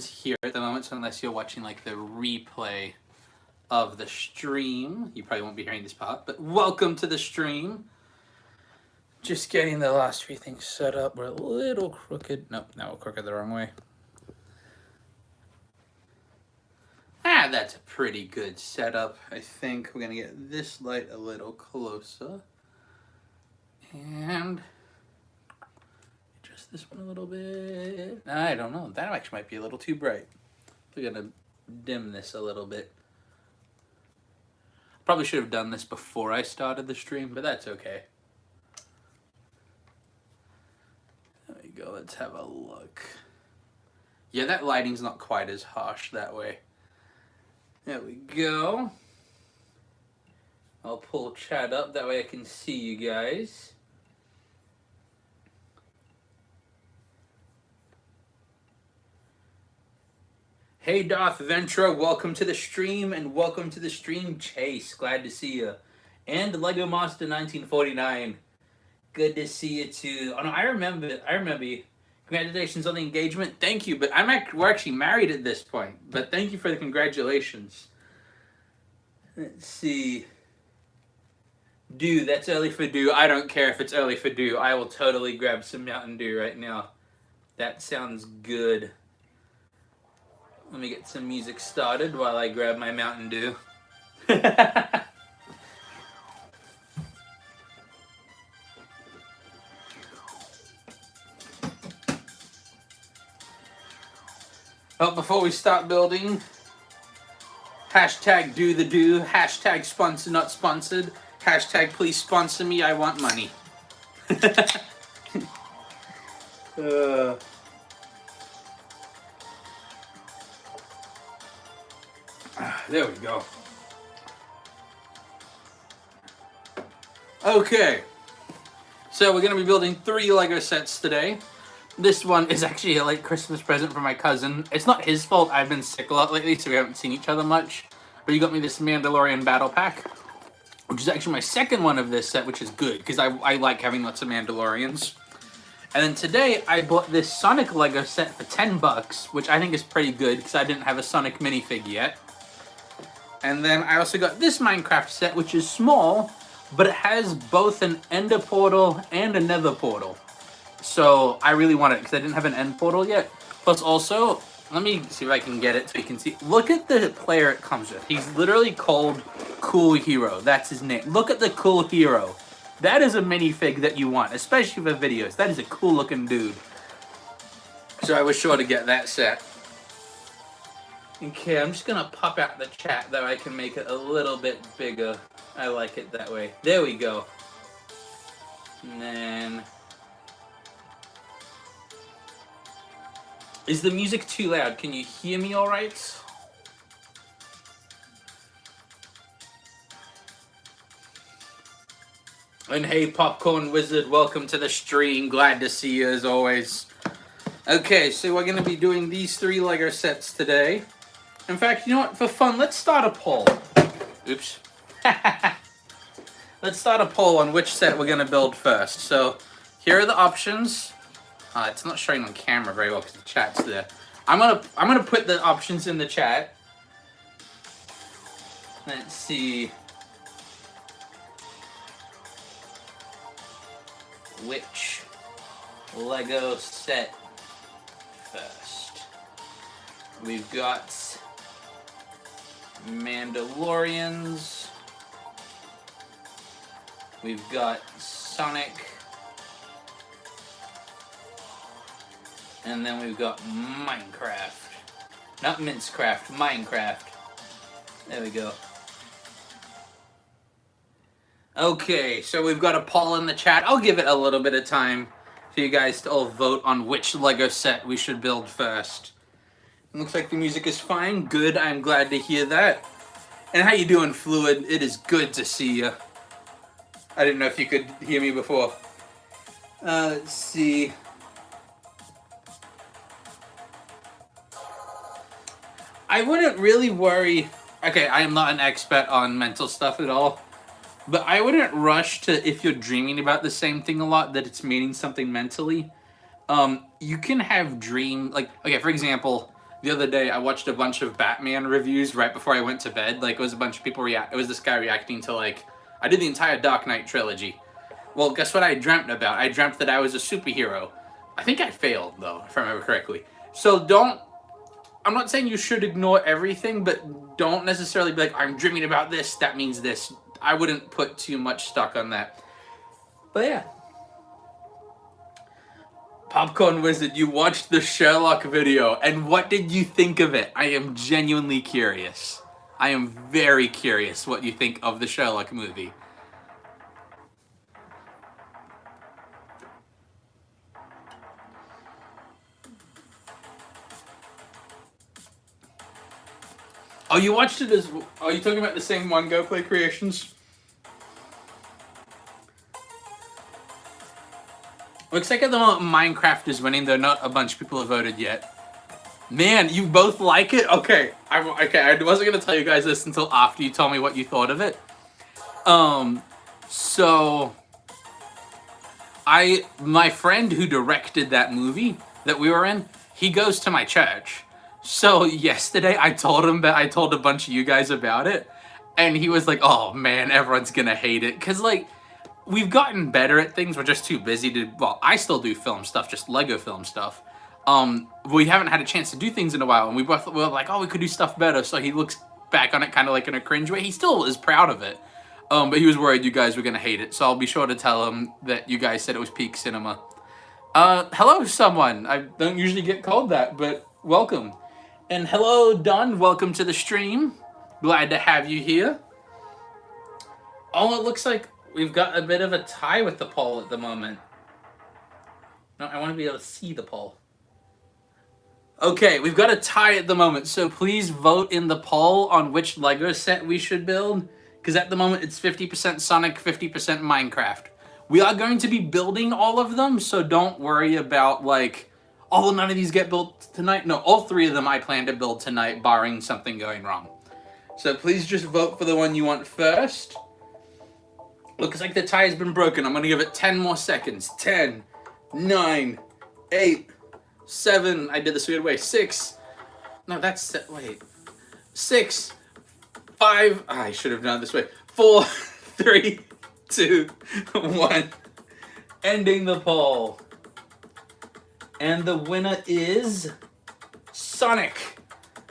here at the moment, so unless you're watching like the replay of the stream, you probably won't be hearing this part, but welcome to the stream. Just getting the last few things set up. We're a little crooked. Nope, now we're crooked the wrong way. That's a pretty good setup. I think we're gonna get this light a little closer. And adjust this one a little bit. I don't know, that actually might be a little too bright. We're gonna dim this a little bit. Probably should have done this before I started the stream, but that's okay. There we go, let's have a look. Yeah, that lighting's not quite as harsh that way. There we go. I'll pull chat up, that way I can see you guys. Hey Darth Ventra, welcome to the stream, and welcome to the stream Chase, glad to see you. And Lego Monster 1949, good to see you too. Oh no, I remember you. Congratulations on the engagement. Thank you, but we're actually married at this point. But thank you for the congratulations. Let's see. Dew, that's early for Dew. I don't care if it's early for Dew. I will totally grab some Mountain Dew right now. That sounds good. Let me get some music started while I grab my Mountain Dew. Well, before we start building, hashtag do the do, hashtag sponsor not sponsored, hashtag please sponsor me, I want money. There we go. Okay, so we're going to be building 3 Lego sets today. This one is actually a late Christmas present from my cousin. It's not his fault, I've been sick a lot lately, so we haven't seen each other much. But he got me this Mandalorian Battle Pack, which is actually my second one of this set, which is good, because I like having lots of Mandalorians. And then today, I bought this Sonic Lego set for $10, which I think is pretty good, because I didn't have a Sonic minifig yet. And then I also got this Minecraft set, which is small, but it has both an Ender portal and a Nether portal. So I really want it because I didn't have an end portal yet. Plus also, let me see if I can get it so you can see. Look at the player it comes with. He's literally called Cool Hero. That's his name. Look at the Cool Hero. That is a minifig that you want, especially for videos. That is a cool looking dude. So I was sure to get that set. Okay, I'm just going to pop out the chat though. I can make it a little bit bigger. I like it that way. There we go. And then... Is the music too loud? Can you hear me all right? And hey, Popcorn Wizard, welcome to the stream. Glad to see you as always. Okay, so we're going to be doing these 3 Lego sets today. In fact, you know what? For fun, let's start a poll. Oops. Let's start a poll on which set we're going to build first. So here are the options. It's not showing on camera very well because the chat's there. I'm gonna put the options in the chat. Let's see. Which Lego set first? We've got Mandalorians. We've got Sonic. And then we've got Minecraft. Not Mincecraft, Minecraft. There we go. Okay, so we've got a poll in the chat. I'll give it a little bit of time for you guys to all vote on which Lego set we should build first. It looks like the music is fine. Good, I'm glad to hear that. And how you doing, Fluid? It is good to see you. I didn't know if you could hear me before. Let's see. I wouldn't really worry. Okay, I am not an expert on mental stuff at all. But I wouldn't rush to, if you're dreaming about the same thing a lot, that it's meaning something mentally. You can have dream, like, okay, for example, the other day I watched a bunch of Batman reviews right before I went to bed. Like, it was a bunch of people it was this guy reacting to, like, I did the entire Dark Knight trilogy. Well, guess what I dreamt about? I dreamt that I was a superhero. I think I failed, though, if I remember correctly. So I'm not saying you should ignore everything, but don't necessarily be like, I'm dreaming about this, that means this. I wouldn't put too much stock on that. But yeah. Popcorn Wizard, you watched the Sherlock video, and what did you think of it? I am genuinely curious. I am very curious what you think of the Sherlock movie. Oh, you watched it as... Are you talking about the same one, Go Play Creations? Looks like at the moment Minecraft is winning, though not a bunch of people have voted yet. Man, you both like it? Okay, I wasn't going to tell you guys this until after you told me what you thought of it. So... My friend who directed that movie that we were in, he goes to my church. So yesterday I told a bunch of you guys about it, and he was like, oh man, everyone's gonna hate it. Cause like, we've gotten better at things, we're just too busy to, well, I still do film stuff, just Lego film stuff. We haven't had a chance to do things in a while, and we were like, oh, we could do stuff better. So he looks back on it kind of like in a cringe way. He still is proud of it. But he was worried you guys were gonna hate it, so I'll be sure to tell him that you guys said it was peak cinema. Hello, someone. I don't usually get called that, but welcome. And hello, Don. Welcome to the stream. Glad to have you here. Oh, it looks like we've got a bit of a tie with the poll at the moment. No, I want to be able to see the poll. Okay, we've got a tie at the moment, so please vote in the poll on which Lego set we should build. Because at the moment it's 50% Sonic, 50% Minecraft. We are going to be building all of them, so don't worry about like, oh, none of these get built tonight. No, all 3 of them I plan to build tonight, barring something going wrong. So please just vote for the one you want first. Looks like the tie has been broken. I'm going to give it 10 more seconds. 10, 9, 8, 7. I did this weird way. 6. No, that's... Wait. 6. 5, I should have done it this way. 4, 3, 2, 1. Ending the poll. And the winner is Sonic.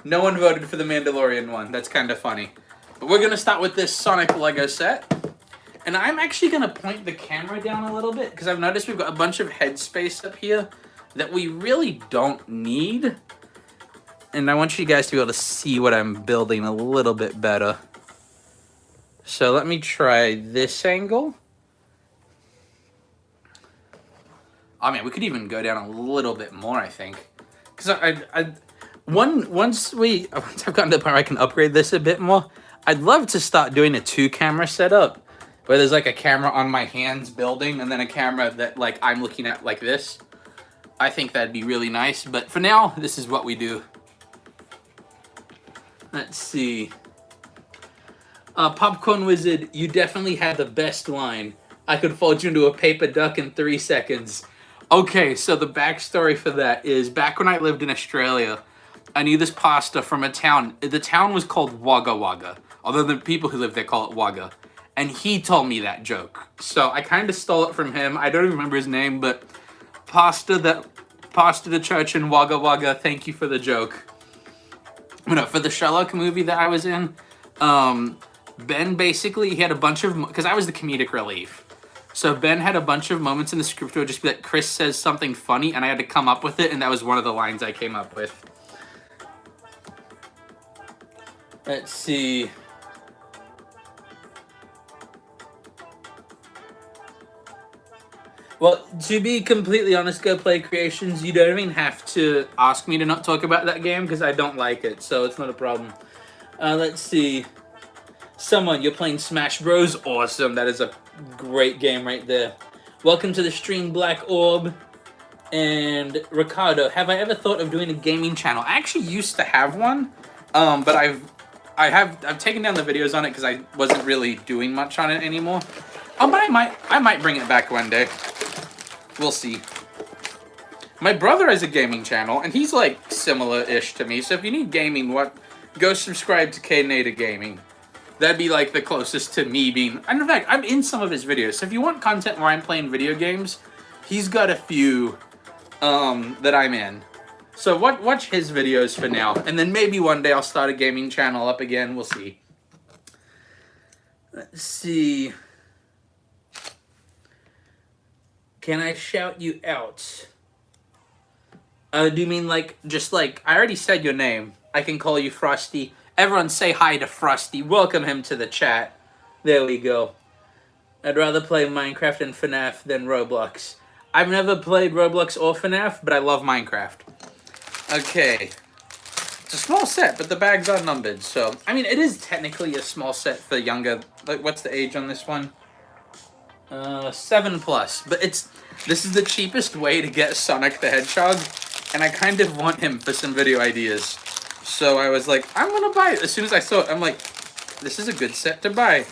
No one voted for the Mandalorian one. That's kind of funny. But we're going to start with this Sonic Lego set. And I'm actually going to point the camera down a little bit because I've noticed we've got a bunch of headspace up here that we really don't need. And I want you guys to be able to see what I'm building a little bit better. So let me try this angle. Oh man, we could even go down a little bit more, I think. Because once I've gotten to the point where I can upgrade this a bit more, I'd love to start doing a 2-camera setup. Where there's like a camera on my hands building and then a camera that like I'm looking at like this. I think that'd be really nice. But for now, this is what we do. Let's see. Popcorn Wizard, you definitely had the best line. I could fold you into a paper duck in 3 seconds. Okay, so the backstory for that is back when I lived in Australia, I knew this pasta from a town. The town was called Wagga Wagga, although the people who live there call it Wagga. And he told me that joke. So I kind of stole it from him. I don't even remember his name, but pasta to church in Wagga Wagga, thank you for the joke. No, for the Sherlock movie that I was in, Ben basically, he had a bunch of, because I was the comedic relief. So Ben had a bunch of moments in the script where it would just be like, Chris says something funny, and I had to come up with it, and that was one of the lines I came up with. Let's see. Well, to be completely honest, Go Play Creations, you don't even have to ask me to not talk about that game, because I don't like it, so it's not a problem. Let's see. Someone, you're playing Smash Bros. Awesome, that is a great game right there. Welcome to the stream, Black Orb. And Ricardo, have I ever thought of doing a gaming channel? I actually used to have one, but I've taken down the videos on it because I wasn't really doing much on it anymore. Oh, but I might bring it back one day. We'll see. My brother has a gaming channel, and he's like similar-ish to me. So if you need gaming, go subscribe to Cadenada Gaming. That'd be like the closest to me being. And in fact, I'm in some of his videos. So if you want content where I'm playing video games, he's got a few that I'm in. So watch his videos for now, and then maybe one day I'll start a gaming channel up again. We'll see. Let's see. Can I shout you out? Do you mean like, just like, I already said your name. I can call you Frosty. Everyone say hi to Frosty. Welcome him to the chat. There we go. I'd rather play Minecraft and FNAF than Roblox. I've never played Roblox or FNAF, but I love Minecraft. Okay. It's a small set, but the bags are numbered, so... I mean, it is technically a small set for younger... Like, what's the age on this one? 7+. But this is the cheapest way to get Sonic the Hedgehog, and I kind of want him for some video ideas. So I was like, I'm gonna buy it. As soon as I saw it, I'm like, this is a good set to buy.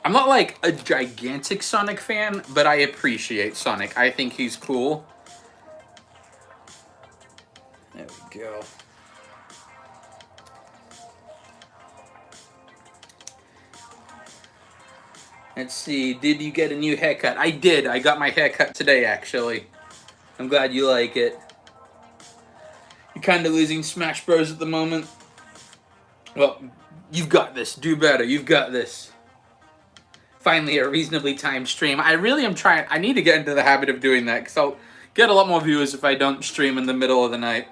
I'm not like a gigantic Sonic fan, but I appreciate Sonic. I think he's cool. There we go. Let's see, did you get a new haircut? I did. I got my haircut today, actually. I'm glad you like it. You're kind of losing Smash Bros at the moment. Well, you've got this. Do better. You've got this. Finally, a reasonably timed stream. I really am trying. I need to get into the habit of doing that, because I'll get a lot more viewers if I don't stream in the middle of the night.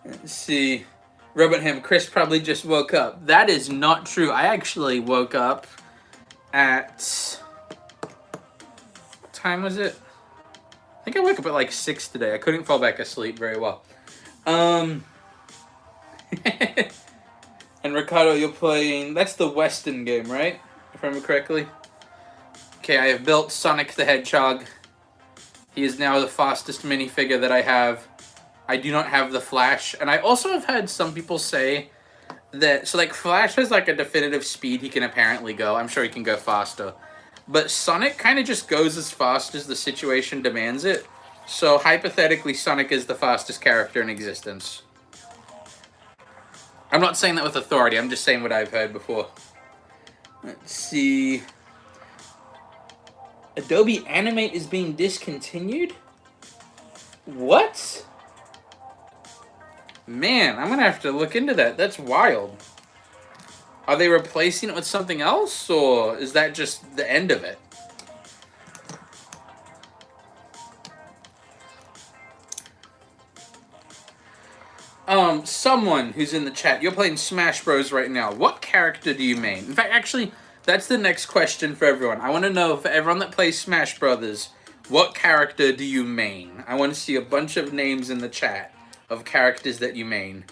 Let's see. Robot Chris probably just woke up. That is not true. I actually woke up at... What time was it? I think I woke up at like 6 today. I couldn't fall back asleep very well. And Ricardo, you're playing... That's the Weston game, right? If I remember correctly. Okay, I have built Sonic the Hedgehog. He is now the fastest minifigure that I have. I do not have the Flash. And I also have had some people say that... So, like, Flash has, like, a definitive speed he can apparently go. I'm sure he can go faster. But Sonic kind of just goes as fast as the situation demands it. So, hypothetically, Sonic is the fastest character in existence. I'm not saying that with authority. I'm just saying what I've heard before. Let's see... Adobe Animate is being discontinued? What? Man, I'm gonna have to look into that. That's wild. Are they replacing it with something else, or is that just the end of it? Someone who's in the chat, you're playing Smash Bros right now. What character do you main? In fact, actually, that's the next question for everyone. I want to know, for everyone that plays Smash Brothers, what character do you main? I want to see a bunch of names in the chat of characters that you main.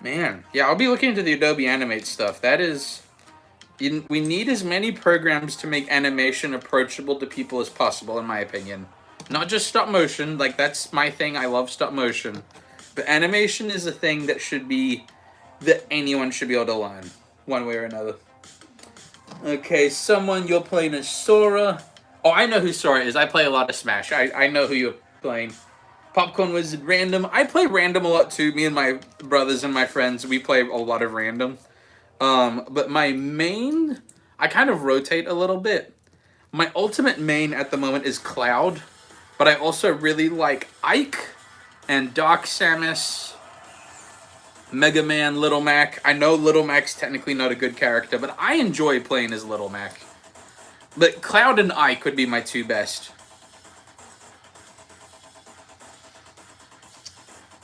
Man, yeah, I'll be looking into the Adobe Animate stuff. That is... We need as many programs to make animation approachable to people as possible, in my opinion. Not just stop motion, like, that's my thing. I love stop motion. But animation is a thing that should be... that anyone should be able to learn, one way or another. Okay, someone, you're playing as Sora. Oh, I know who Sora is. I play a lot of Smash. I know who you're playing. Popcorn Wizard Random. I play Random a lot too. Me and my brothers and my friends, we play a lot of Random. But my main, I kind of rotate a little bit. My ultimate main at the moment is Cloud. But I also really like Ike and Doc Samus, Mega Man, Little Mac. I know Little Mac's technically not a good character, but I enjoy playing as Little Mac. But Cloud and Ike would be my two best.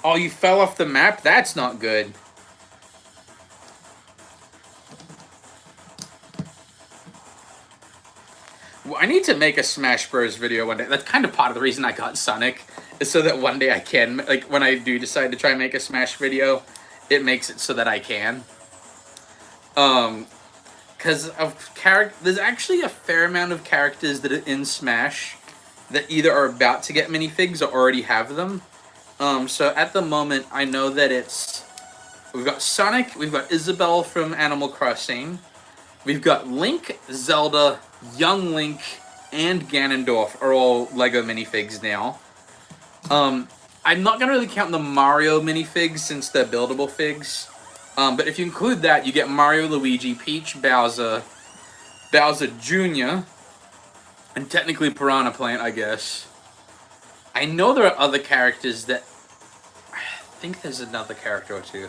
Oh, you fell off the map? That's not good. Well, I need to make a Smash Bros. Video one day. That's kind of part of the reason I got Sonic, is so that one day I can, like, when I do decide to try and make a Smash video, it makes it so that I can. Because of there's actually a fair amount of characters that are in Smash that either are about to get minifigs or already have them. So at the moment, I know that we've got Sonic, we've got Isabelle from Animal Crossing, We've got Link, Zelda, Young Link, and Ganondorf are all Lego minifigs now. I'm not gonna really count the Mario minifigs since they're buildable figs. But if you include that, you get Mario, Luigi, Peach, Bowser, Bowser Jr., and technically Piranha Plant, I guess. I know there are other characters that... I think there's another character or two.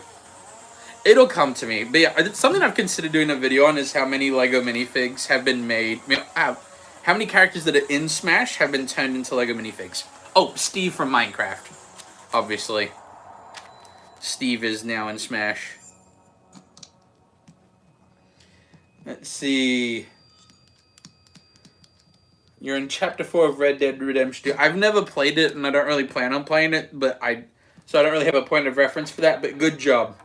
It'll come to me. But yeah, something I've considered doing a video on is how many Lego minifigs have been made. How many characters that are in Smash have been turned into Lego minifigs. Oh, Steve from Minecraft. Obviously. Steve is now in Smash. Let's see. You're in Chapter 4 of Red Dead Redemption 2. I've never played it, and I don't really plan on playing it, so I don't really have a point of reference for that, but good job.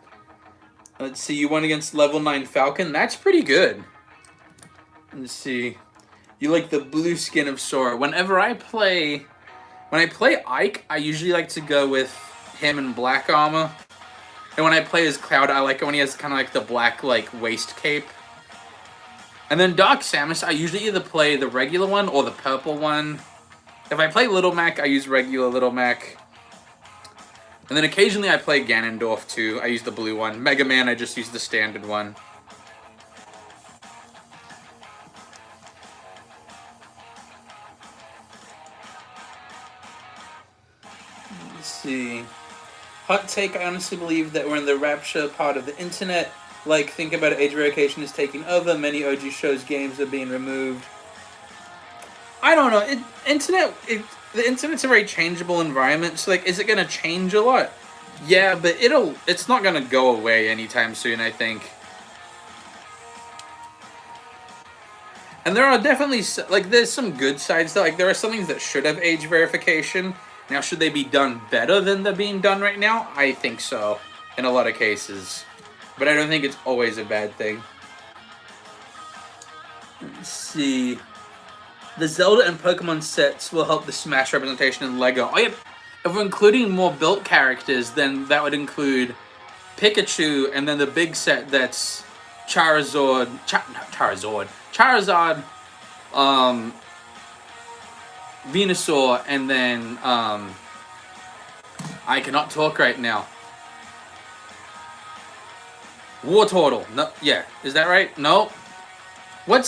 Let's see, you won against level 9 Falcon. That's pretty good. Let's see. You like the blue skin of Sora. When I play Ike, I usually like to go with him in black armor. And when I play as Cloud, I like it when he has kind of like the black waist cape. And then Dark Samus, I usually either play the regular one or the purple one. If I play Little Mac, I use regular Little Mac. And then occasionally I play Ganondorf too. I use the blue one. Mega Man, I just use the standard one. Let's see. Hot take, I honestly believe that we're in the rapture part of the internet. Like, think about it, age verification is taking over. Many OG shows, games are being removed. I don't know. The internet's a very changeable environment, so is it gonna change a lot? Yeah, but it's not gonna go away anytime soon, I think. And there are definitely there's some good sides though. There are some things that should have age verification. Now, should they be done better than they're being done right now? I think so, in a lot of cases. But I don't think it's always a bad thing. Let's see. The Zelda and Pokemon sets will help the Smash representation in LEGO. Oh yeah, if we're including more built characters, then that would include Pikachu, and then the big set that's Charizard, Venusaur, and then, I cannot talk right now. Wartortle. No, yeah, is that right? No. When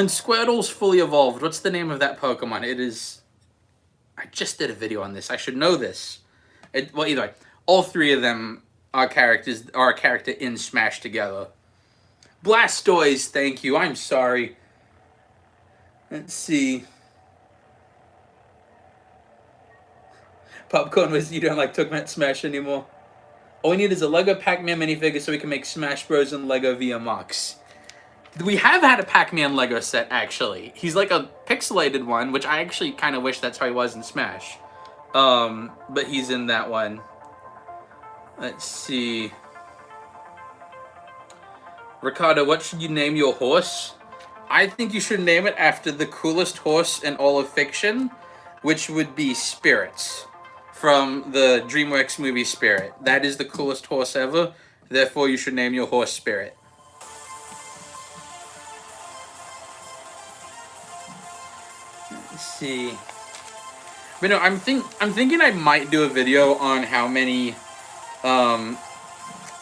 Squirtle's fully evolved, what's the name of that Pokemon? It is... I just did a video on this. I should know this. Well, either way, all three of them are a character in Smash together. Blastoise, thank you. I'm sorry. Let's see. Popcorn was you don't like Tournament Smash anymore. All we need is a Lego Pac-Man minifigure so we can make Smash Bros. And Lego via Mux. We have had a Pac-Man Lego set, actually. He's like a pixelated one, which I actually kind of wish that's how he was in Smash. But he's in that one. Let's see. Ricardo, what should you name your horse? I think you should name it after the coolest horse in all of fiction, which would be Spirits from the DreamWorks movie Spirit. That is the coolest horse ever. Therefore, you should name your horse Spirit. Let's see. But no, I'm thinking I might do a video on how many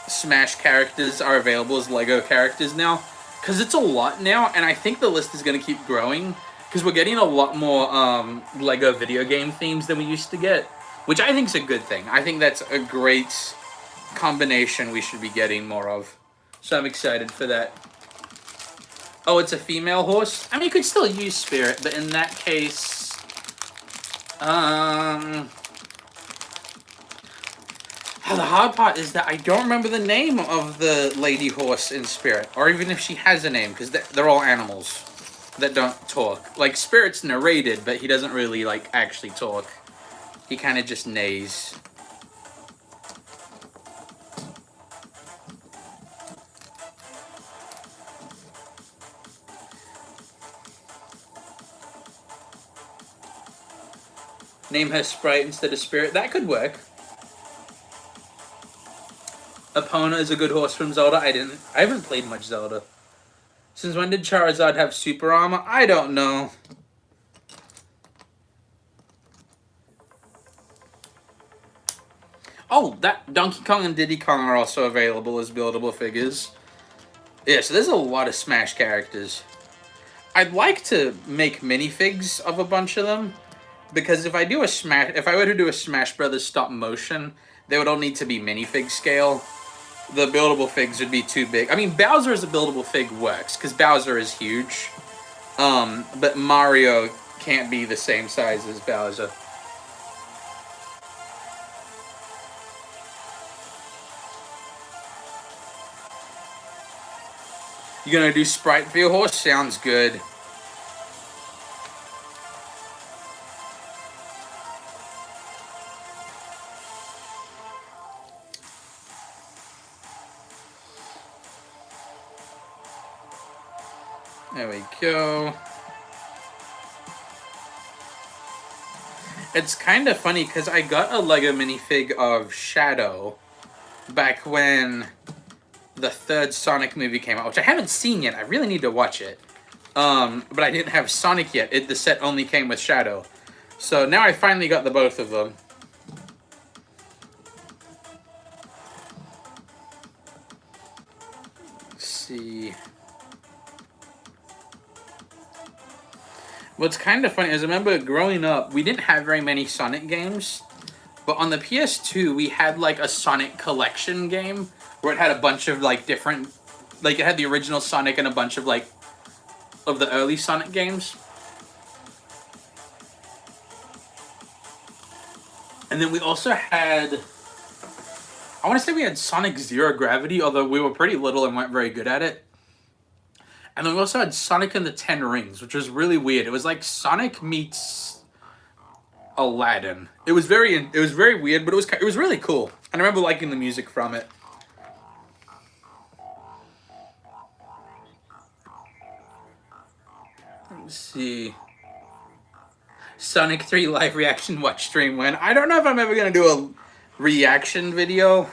Smash characters are available as Lego characters now. Because it's a lot now, and I think the list is going to keep growing. Because we're getting a lot more Lego video game themes than we used to get. Which I think is a good thing. I think that's a great combination we should be getting more of. So I'm excited for that. Oh, it's a female horse? I mean, you could still use Spirit, but in that case... the hard part is that I don't remember the name of the lady horse in Spirit. Or even if she has a name, because they're all animals that don't talk. Like, Spirit's narrated, but he doesn't really, actually talk. He kind of just neighs. Name her Sprite instead of Spirit. That could work. Epona is a good horse from Zelda. I haven't played much Zelda. Since when did Charizard have super armor? I don't know. Oh, that Donkey Kong and Diddy Kong are also available as buildable figures. Yeah, so there's a lot of Smash characters. I'd like to make minifigs of a bunch of them, because if I were to do a Smash Brothers stop motion, they would all need to be minifig scale. The buildable figs would be too big. I mean, Bowser as a buildable fig works, because Bowser is huge. But Mario can't be the same size as Bowser. You gonna do sprite for your horse? Sounds good. There we go. It's kind of funny because I got a Lego minifig of Shadow back when the third Sonic movie came out, which I haven't seen yet. I really need to watch it. But I didn't have Sonic yet. The set only came with Shadow. So now I finally got the both of them. Let's see. What's kind of funny is I remember growing up, we didn't have very many Sonic games. But on the PS2, we had like a Sonic collection game where it had a bunch of like different, like it had the original Sonic and a bunch of like of the early Sonic games. And then we also had, I want to say we had Sonic Zero Gravity, although we were pretty little and weren't very good at it. And then we also had Sonic and the Ten Rings, which was really weird. It was like Sonic meets Aladdin. It was very weird, but it was really cool. And I remember liking the music from it. Let's see. Sonic 3 live reaction watch stream when. I don't know if I'm ever gonna do a reaction video.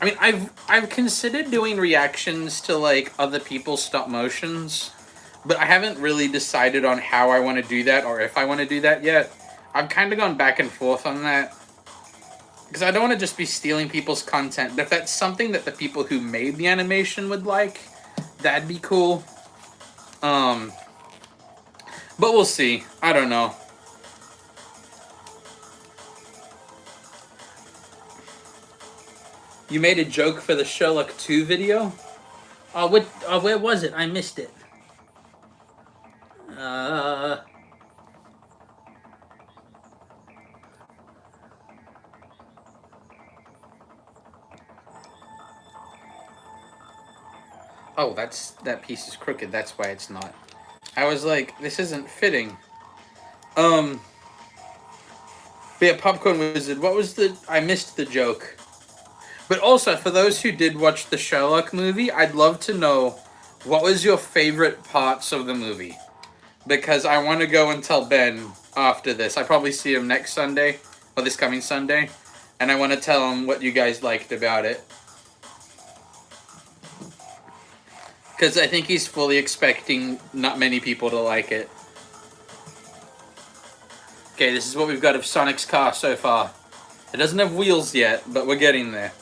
I mean, I've considered doing reactions to like other people's stop motions, but I haven't really decided on how I want to do that or if I want to do that yet. I've kind of gone back and forth on that because I don't want to just be stealing people's content. But if that's something that the people who made the animation would like, that'd be cool. But we'll see. I don't know. You made a joke for the Sherlock 2 video? Where was it? I missed it. Oh, that piece is crooked. That's why it's not. I was like, this isn't fitting. But yeah, Popcorn Wizard, what was I missed the joke. But also, for those who did watch the Sherlock movie, I'd love to know what was your favorite parts of the movie. Because I want to go and tell Ben after this. I probably see him next Sunday, or this coming Sunday. And I want to tell him what you guys liked about it. Because I think he's fully expecting not many people to like it. Okay, this is what we've got of Sonic's car so far. It doesn't have wheels yet, but we're getting there.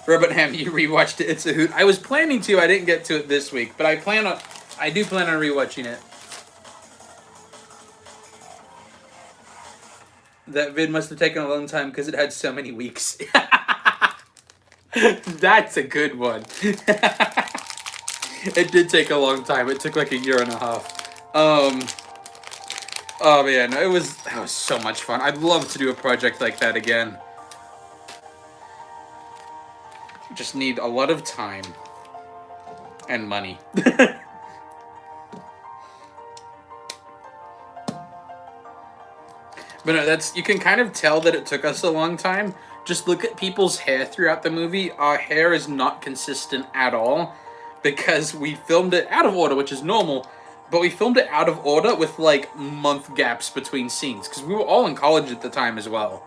Robert Ham, you rewatched it. It's a hoot. I was planning to. I didn't get to it this week, but I do plan on rewatching it. That vid must have taken a long time because it had so many weeks. That's a good one. It did take a long time. It took like a year and a half. Oh man, that was so much fun. I'd love to do a project like that again. Just need a lot of time and money. But no, you can kind of tell that it took us a long time. Just look at people's hair throughout the movie. Our hair is not consistent at all because we filmed it out of order, which is normal, but we filmed it out of order with like month gaps between scenes because we were all in college at the time as well.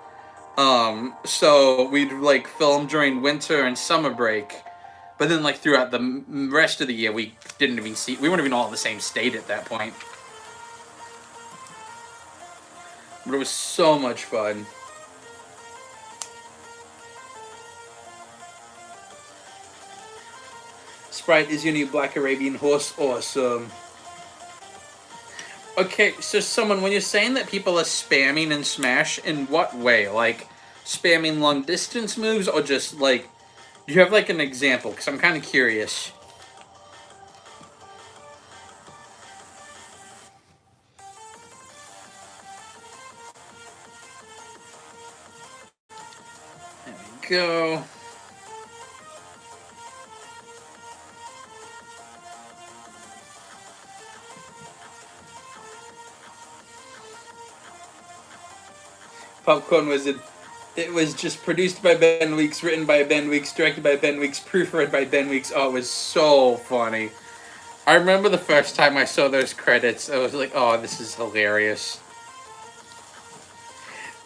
So we'd like film during winter and summer break, but then like throughout the rest of the year, we didn't even see. We weren't even all in the same state at that point. But it was so much fun. Sprite is your new Black Arabian horse. Awesome. Okay, so someone, when you're saying that people are spamming in Smash, in what way? Like, spamming long distance moves, or just like, do you have like an example? Because I'm kind of curious. There we go. Popcorn Wizard. It was just produced by Ben Weeks, written by Ben Weeks, directed by Ben Weeks, proofread by Ben Weeks. Oh, it was so funny. I remember the first time I saw those credits, I was like, oh, this is hilarious.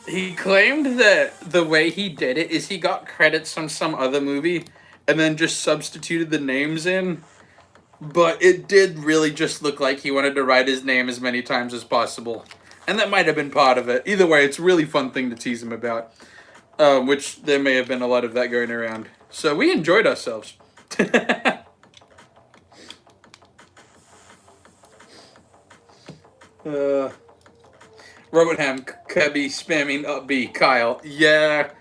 He claimed that the way he did it is he got credits from some other movie and then just substituted the names in. But it did really just look like he wanted to write his name as many times as possible. And that might have been part of it. Either way, it's a really fun thing to tease him about. Which there may have been a lot of that going around. So we enjoyed ourselves. Robot Ham, Kirby spamming up B, Kyle. Yeah.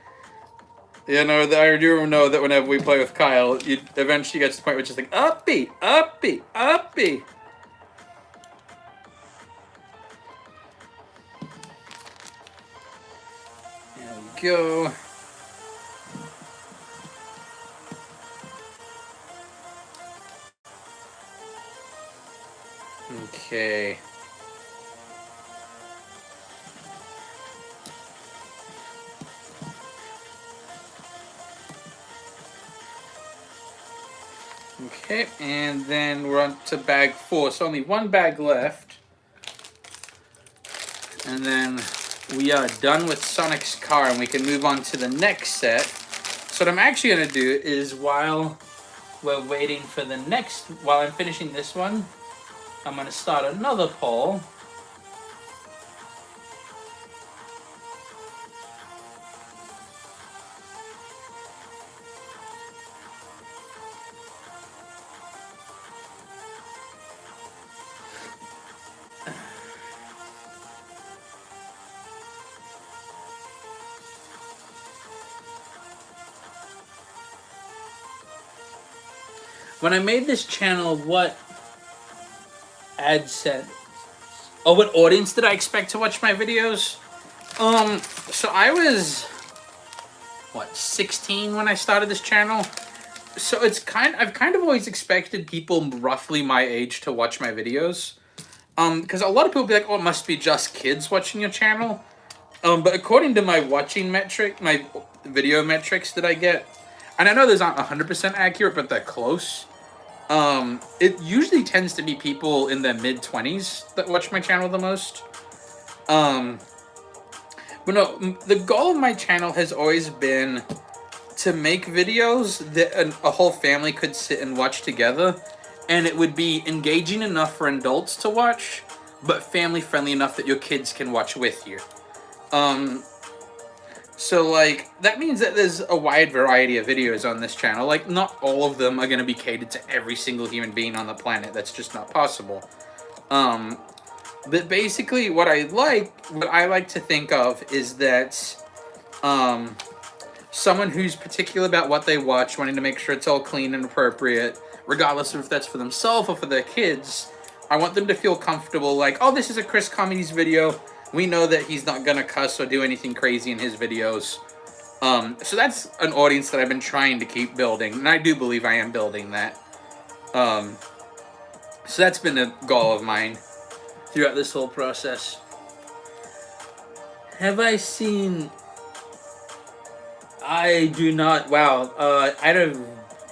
You know, I do know that whenever we play with Kyle, you eventually get to the point where it's just like, up B, up B, up B. There we go. Okay. Okay, and then we're on to bag 4. So only one bag left. And then we are done with Sonic's car and we can move on to the next set. So what I'm actually going to do is while we're waiting for the next, while I'm finishing this one, I'm going to start another poll. When I made this channel, what ad set? Oh, what audience did I expect to watch my videos? So I was, what, 16 when I started this channel? So I've kind of always expected people roughly my age to watch my videos. Because a lot of people be like, oh, it must be just kids watching your channel. But according to my watching metric, my video metrics that I get, and I know those aren't 100% accurate, but they're close. It usually tends to be people in their mid-20s that watch my channel the most. But no, the goal of my channel has always been to make videos that a whole family could sit and watch together, and it would be engaging enough for adults to watch, but family-friendly enough that your kids can watch with you. So, like, that means that there's a wide variety of videos on this channel. Like, not all of them are going to be catered to every single human being on the planet. That's just not possible. But basically, what I like to think of is that, someone who's particular about what they watch, wanting to make sure it's all clean and appropriate, regardless of if that's for themselves or for their kids, I want them to feel comfortable, like, oh, this is a Chris Comedies video. We know that he's not gonna cuss or do anything crazy in his videos. So that's an audience that I've been trying to keep building, and I do believe I am building that. So that's been a goal of mine throughout this whole process. Have I seen... I do not... Wow.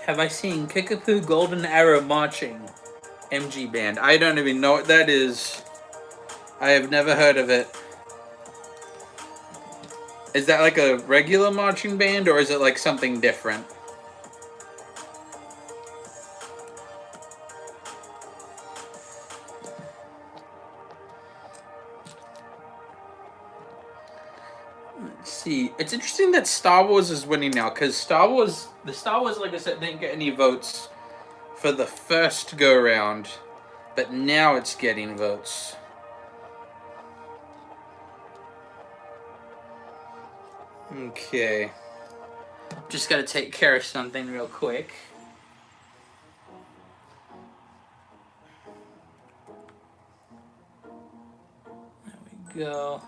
Have I seen Kickapoo Golden Arrow Marching? MG Band. I don't even know what that is. I have never heard of it. Is that like a regular marching band, or is it like something different? Let's see. It's interesting that Star Wars is winning now, because the Star Wars, like I said, didn't get any votes for the first go round, but now it's getting votes. Okay. Just gotta take care of something real quick. There we go.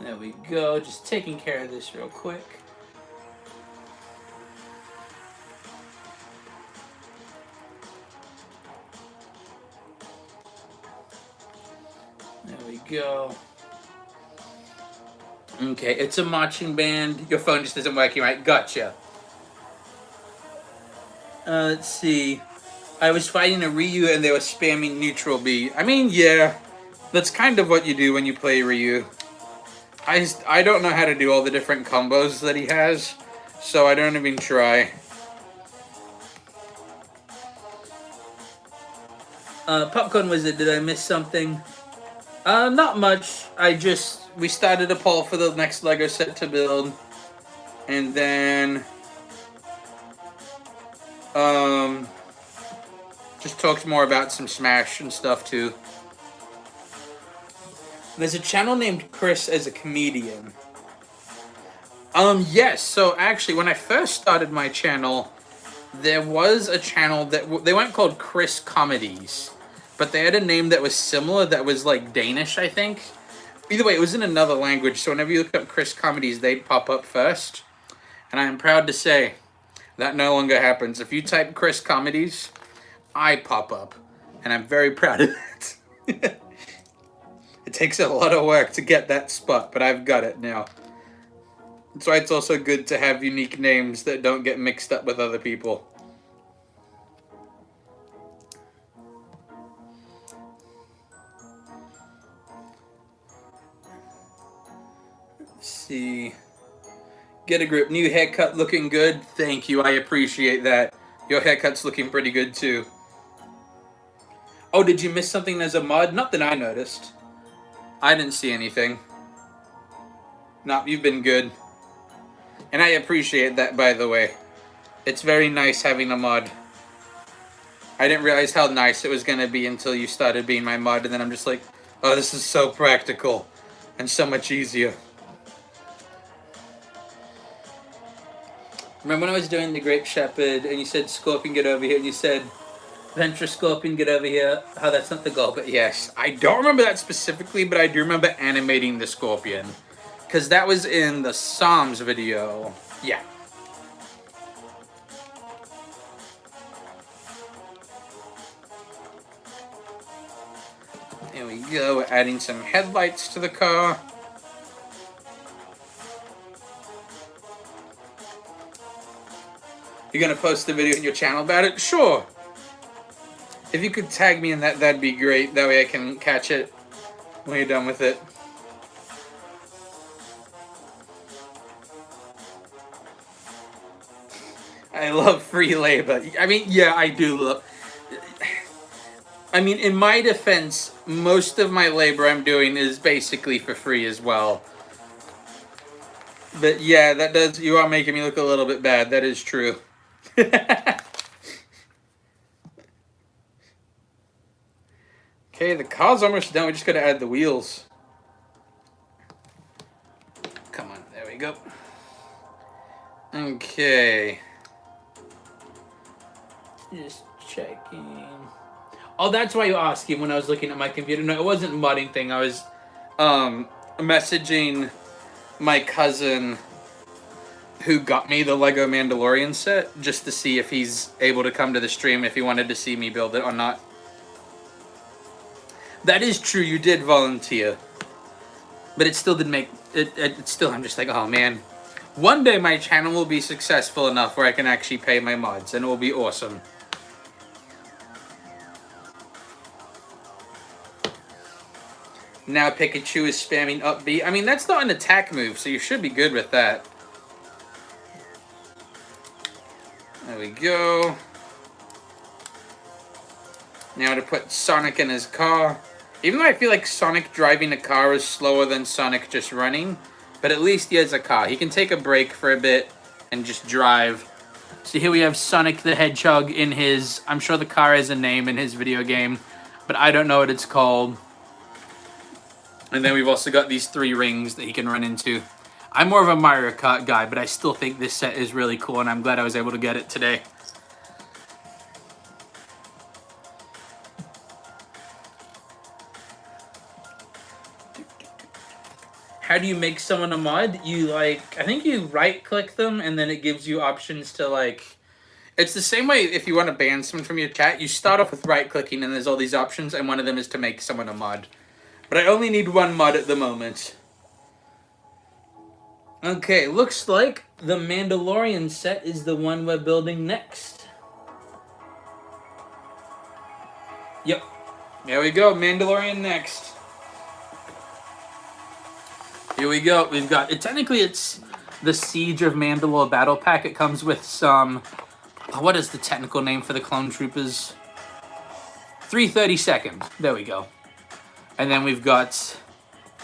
There we go. Just taking care of this real quick. There we go. Okay, it's a marching band. Your phone just isn't working right. Gotcha. Let's see. I was fighting a Ryu and they were spamming neutral B. I mean, yeah. That's kind of what you do when you play Ryu. I don't know how to do all the different combos that he has, so I don't even try. Popcorn Wizard, did I miss something? Not much. We started a poll for the next Lego set to build. And then, just talked more about some Smash and stuff too. There's a channel named Chris as a comedian. Yes. So actually, when I first started my channel, there was a channel that they weren't called Chris Comedies, but they had a name that was similar that was like Danish, I think. Either way, it was in another language. So whenever you look up Chris Comedies, they'd pop up first. And I am proud to say that no longer happens. If you type Chris Comedies, I pop up. And I'm very proud of that. It takes a lot of work to get that spot, but I've got it now. That's why it's also good to have unique names that don't get mixed up with other people. Let's see. Get a grip. New haircut looking good. Thank you. I appreciate that. Your haircut's looking pretty good too. Oh, did you miss something as a mod? Not that I noticed. I didn't see anything. No, you've been good. And I appreciate that, by the way. It's very nice having a mod. I didn't realize how nice it was going to be until you started being my mod, and then I'm just like, oh, this is so practical and so much easier. Remember when I was doing the Great Shepherd, and you said, Scorpion, get over here, and you said, Venture Scorpion, get over here. How that's not the goal, but yes. I don't remember that specifically, but I do remember animating the Scorpion. Because that was in the Psalms video. Yeah. There we go. We're adding some headlights to the car. You're going to post a video on your channel about it? Sure. If you could tag me in that, that'd be great. That way I can catch it when you're done with it. I love free labor. I mean, yeah, I do love... I mean, in my defense, most of my labor I'm doing is basically for free as well. But yeah, that does... You are making me look a little bit bad. That is true. Okay, the car's almost done. We just gotta add the wheels. Come on, there we go. Okay. Just checking. Oh, that's why you were asking when I was looking at my computer. No, it wasn't a modding thing. I was messaging my cousin who got me the Lego Mandalorian set just to see if he's able to come to the stream if he wanted to see me build it or not. That is true. You did volunteer, but it still didn't make it. It still, I'm just like, oh man. One day my channel will be successful enough where I can actually pay my mods, and it will be awesome. Now Pikachu is spamming up B. I mean, that's not an attack move, so you should be good with that. There we go. Now to put Sonic in his car. Even though I feel like Sonic driving a car is slower than Sonic just running, but at least he has a car. He can take a break for a bit and just drive. So here we have Sonic the Hedgehog in his... I'm sure the car has a name in his video game, but I don't know what it's called. And then we've also got these 3 rings that he can run into. I'm more of a Mario Kart guy, but I still think this set is really cool, and I'm glad I was able to get it today. How do you make someone a mod? You, I think you right-click them, and then it gives you options to, It's the same way if you want to ban someone from your chat. You start off with right-clicking, and there's all these options, and one of them is to make someone a mod. But I only need 1 mod at the moment. Okay, looks like the Mandalorian set is the one we're building next. Yep. There we go, Mandalorian next. Here we go. We've got it. Technically, it's the Siege of Mandalore battle pack. It comes with some. What is the technical name for the clone troopers? 332nd. There we go. And then we've got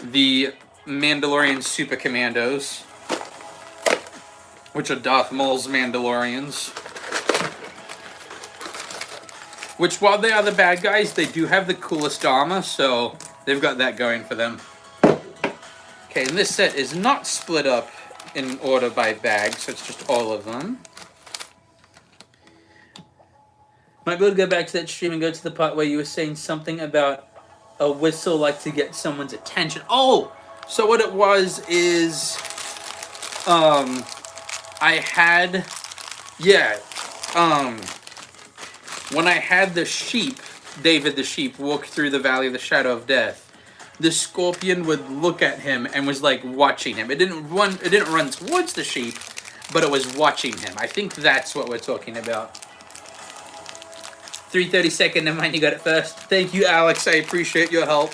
the Mandalorian Super Commandos, which are Darth Maul's Mandalorians. Which, while they are the bad guys, they do have the coolest armor, so they've got that going for them. Okay, and this set is not split up in order by bag, so it's just all of them. Might be able to go back to that stream and go to the part where you were saying something about a whistle like to get someone's attention. Oh! So what it was is... I had... Yeah. When I had the sheep, David the sheep, walk through the Valley of the Shadow of Death, the scorpion would look at him and was like watching him. It didn't run towards the sheep, but it was watching him. I think that's what we're talking about. 332nd, never mind, you got it first. Thank you, Alex. I appreciate your help.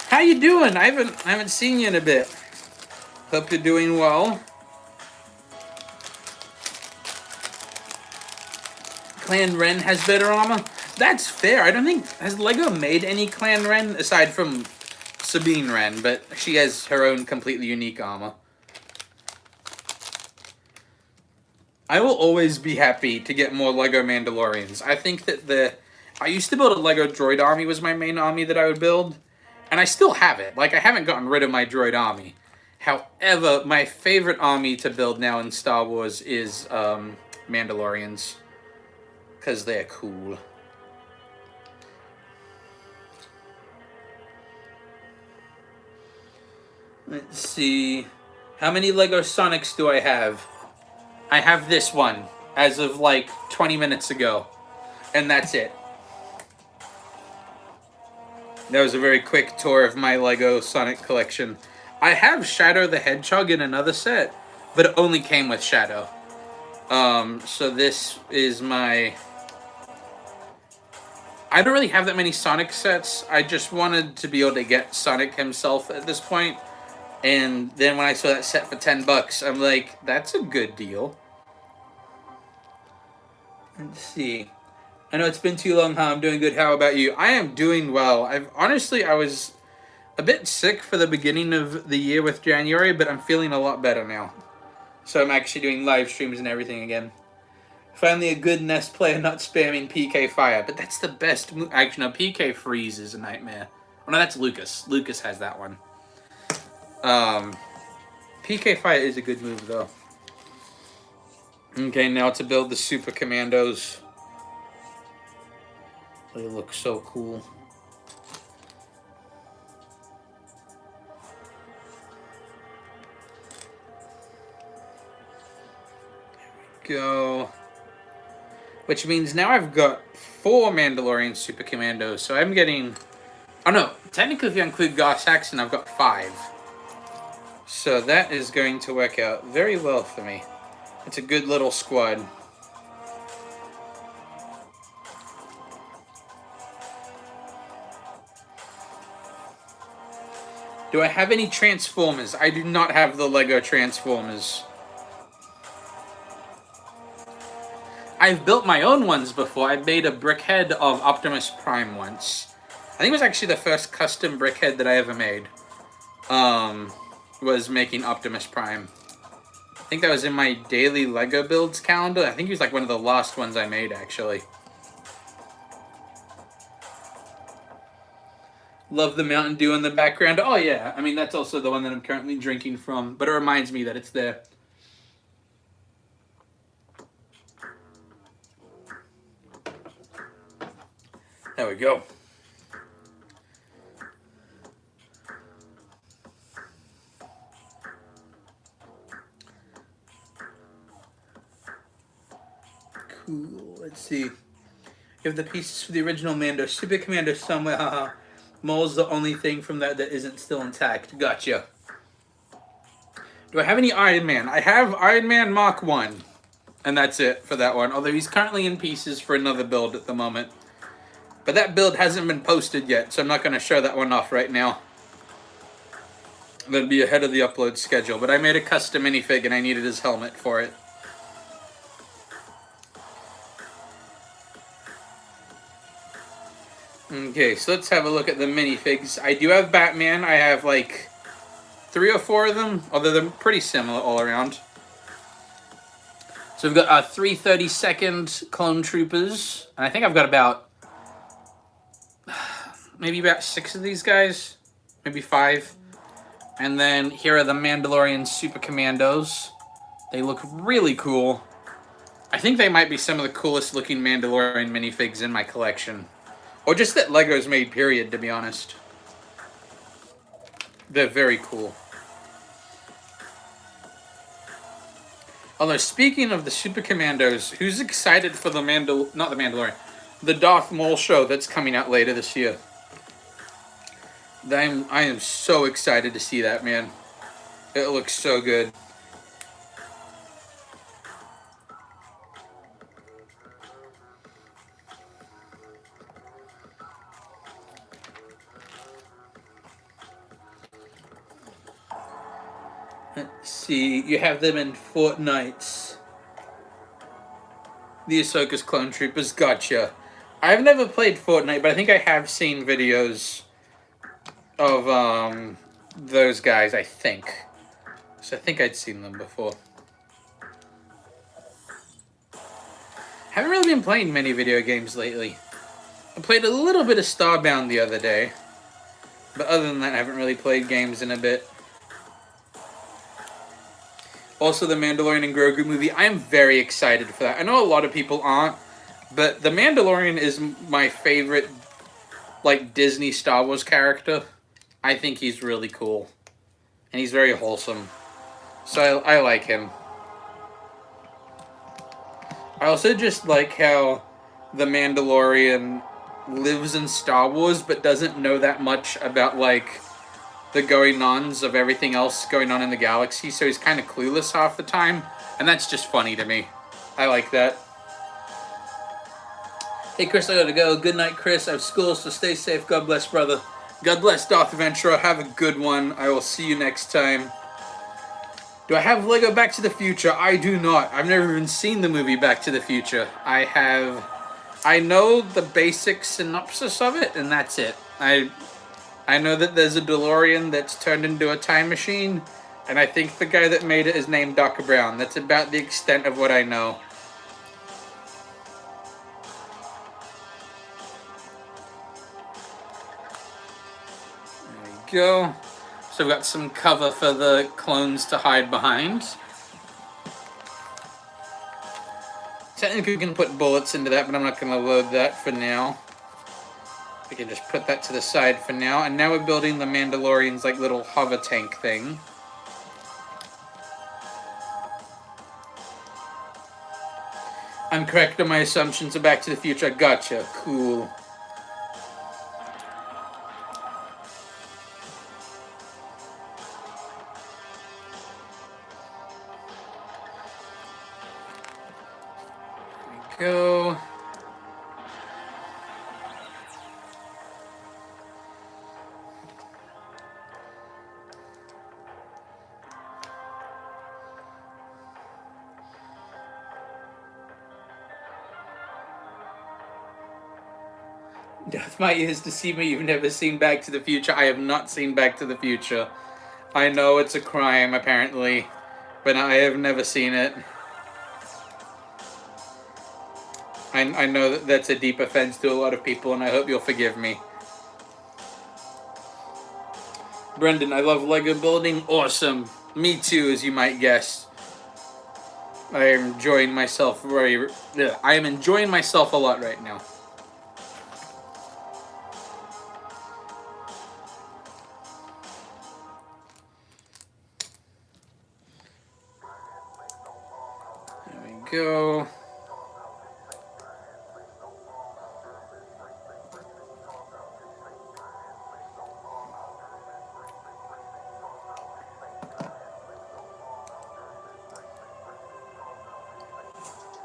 How you doing? I haven't seen you in a bit. Hope you're doing well. Clan Ren has better armor. That's fair. I don't think... Has LEGO made any Clan Ren aside from Sabine Wren, but she has her own completely unique armor. I will always be happy to get more LEGO Mandalorians. I think that I used to build a LEGO droid army was my main army that I would build, and I still have it. Like, I haven't gotten rid of my droid army. However, my favorite army to build now in Star Wars is Mandalorians, because they're cool. Let's see. How many LEGO Sonics do I have? I have this one as of like 20 minutes ago. And that's it. That was a very quick tour of my LEGO Sonic collection. I have Shadow the Hedgehog in another set, but it only came with Shadow. So this is my... I don't really have that many Sonic sets. I just wanted to be able to get Sonic himself at this point. And then when I saw that set for $10, I'm like, that's a good deal. Let's see. I know it's been too long, huh? I'm doing good. How about you? I am doing well. I was a bit sick for the beginning of the year with January, but I'm feeling a lot better now. So I'm actually doing live streams and everything again. Finally a good Nest player not spamming PK Fire. But that's the best... Actually, no, PK Freeze is a nightmare. Oh, no, that's Lucas. Lucas has that one. PK Fire is a good move, though. Okay, now to build the Super Commandos. They look so cool. There we go. Which means now I've got 4 Mandalorian Super Commandos, so I'm getting Oh no, technically if you include Goss Saxon, I've got 5. So that is going to work out very well for me. It's a good little squad. Do I have any Transformers? I do not have the Lego Transformers. I've built my own ones before. I made a brickhead of Optimus Prime once. I think it was actually the first custom brickhead that I ever made. Was making Optimus Prime. I think that was in my daily Lego builds calendar. I think he was like one of the last ones I made, actually. Love the Mountain Dew in the background. Oh yeah, I mean that's also the one that I'm currently drinking from, but it reminds me that it's there. There we go. Cool. Let's see. You have the pieces for the original Mando Super Commando somewhere. Haha. Maul's the only thing from that isn't still intact. Gotcha. Do I have any Iron Man? I have Iron Man Mark 1. And that's it for that one. Although he's currently in pieces for another build at the moment. But that build hasn't been posted yet, so I'm not going to show that one off right now. That'll be ahead of the upload schedule. But I made a custom minifig and I needed his helmet for it. Okay, so let's have a look at the minifigs. I do have Batman. I have like 3 or 4 of them, although they're pretty similar all around. So we've got 3 30-second clone troopers. And I think I've got about, maybe about 6 of these guys. Maybe 5. And then here are the Mandalorian Super Commandos. They look really cool. I think they might be some of the coolest looking Mandalorian minifigs in my collection. Or just that Lego's made, period, to be honest. They're very cool. Although, speaking of the Super Commandos, who's excited for the not the Mandalorian, the Darth Maul show that's coming out later this year? I am so excited to see that, man. It looks so good. Let's see, you have them in Fortnite. The Ahsoka's Clone Troopers, gotcha. I've never played Fortnite, but I think I have seen videos of those guys, I think. So I think I'd seen them before. Haven't really been playing many video games lately. I played a little bit of Starbound the other day. But other than that, I haven't really played games in a bit. Also, the Mandalorian and Grogu movie, I am very excited for that. I know a lot of people aren't, but the Mandalorian is my favorite, like, Disney Star Wars character. I think he's really cool. And he's very wholesome. So I like him. I also just like how the Mandalorian lives in Star Wars, but doesn't know that much about, like, the going-ons of everything else going on in the galaxy, so he's kind of clueless half the time, and that's just funny to me. I like that. Hey Chris, I gotta go. Good night, Chris. I have school, so stay safe. God bless, brother. God bless, Darth Ventura. Have a good one. I will see you next time. Do I have Lego Back to the Future? I do not. I've never even seen the movie Back to the Future. I know the basic synopsis of it, and that's it. I know that there's a DeLorean that's turned into a time machine, and I think the guy that made it is named Doc Brown. That's about the extent of what I know. There we go. So we've got some cover for the clones to hide behind. Technically we can put bullets into that, but I'm not going to load that for now. We can just put that to the side for now. And now we're building the Mandalorian's like little hover tank thing. I'm correct on my assumptions of Back to the Future. Gotcha. Cool. go. Doth my ears deceive me? You've never seen Back to the Future? I have not seen Back to the Future. I know it's a crime, apparently, but I have never seen it. I know that that's a deep offense to a lot of people, and I hope you'll forgive me. Brendan, I love Lego building. Awesome. Me too, as you might guess. I am enjoying myself I am enjoying myself a lot right now. There we go.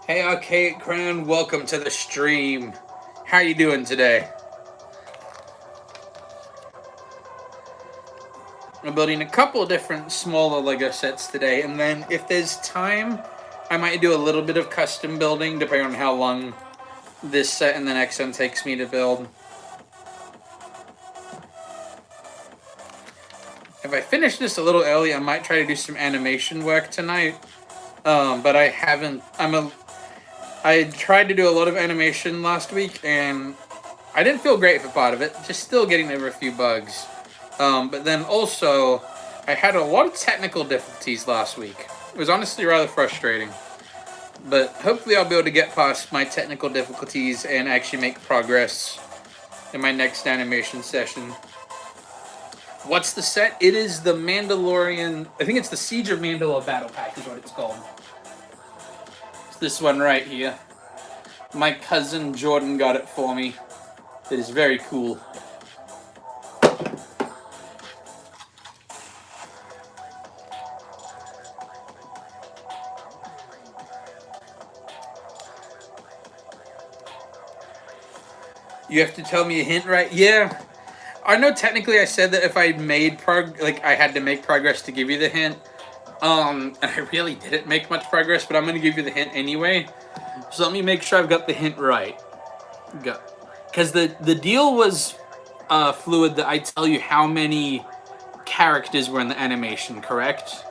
Hey, Arcade Crown, welcome to the stream. How are you doing today? I'm building a couple different smaller Lego sets today, and then if there's time, I might do a little bit of custom building, depending on how long this set and the next one takes me to build. If I finish this a little early, I might try to do some animation work tonight, but I haven't. I tried to do a lot of animation last week, and I didn't feel great for part of it, just still getting over a few bugs. But then also, I had a lot of technical difficulties last week. It was honestly rather frustrating. But hopefully I'll be able to get past my technical difficulties and actually make progress in my next animation session. What's the set? It is the Mandalorian, I think it's the Siege of Mandalore Battle Pack is what it's called. It's this one right here. My cousin Jordan got it for me. It is very cool. You have to tell me a hint, right? Yeah. I know technically I said that if I made I had to make progress to give you the hint. And I really didn't make much progress, but I'm going to give you the hint anyway. So let me make sure I've got the hint right. Go. Because the deal was fluid that I tell you how many characters were in the animation, correct?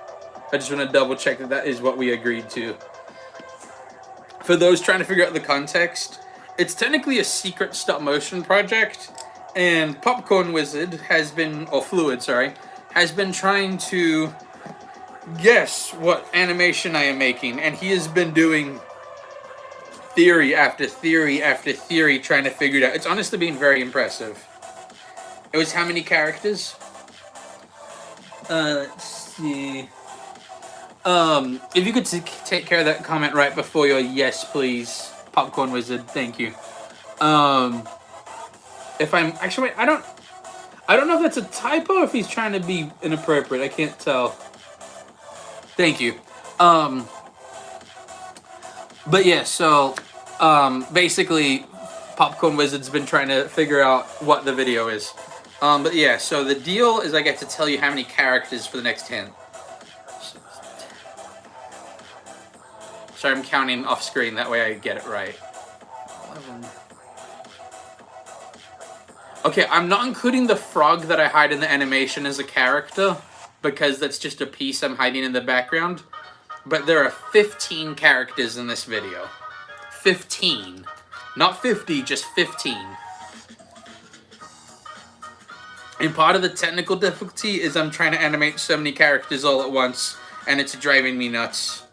I just want to double check that that is what we agreed to. For those trying to figure out the context, it's technically a secret stop motion project, and Popcorn Wizard has been, or Fluid, sorry, has been trying to guess what animation I am making, and he has been doing theory after theory after theory trying to figure it out. It's honestly been very impressive. It was how many characters? Let's see. If you could take care of that comment right before your yes, please, Popcorn Wizard. Thank you. If I'm actually, wait, I don't know if that's a typo or if he's trying to be inappropriate. I can't tell. Thank you. But yeah, so basically, Popcorn Wizard's been trying to figure out what the video is. But yeah, so the deal is I get to tell you how many characters for the next hint. Sorry, I'm counting off screen, that way I get it right. 11. Okay, I'm not including the frog that I hide in the animation as a character, because that's just a piece I'm hiding in the background. But there are 15 characters in this video. 15. Not 50, just 15. And part of the technical difficulty is I'm trying to animate so many characters all at once, and it's driving me nuts.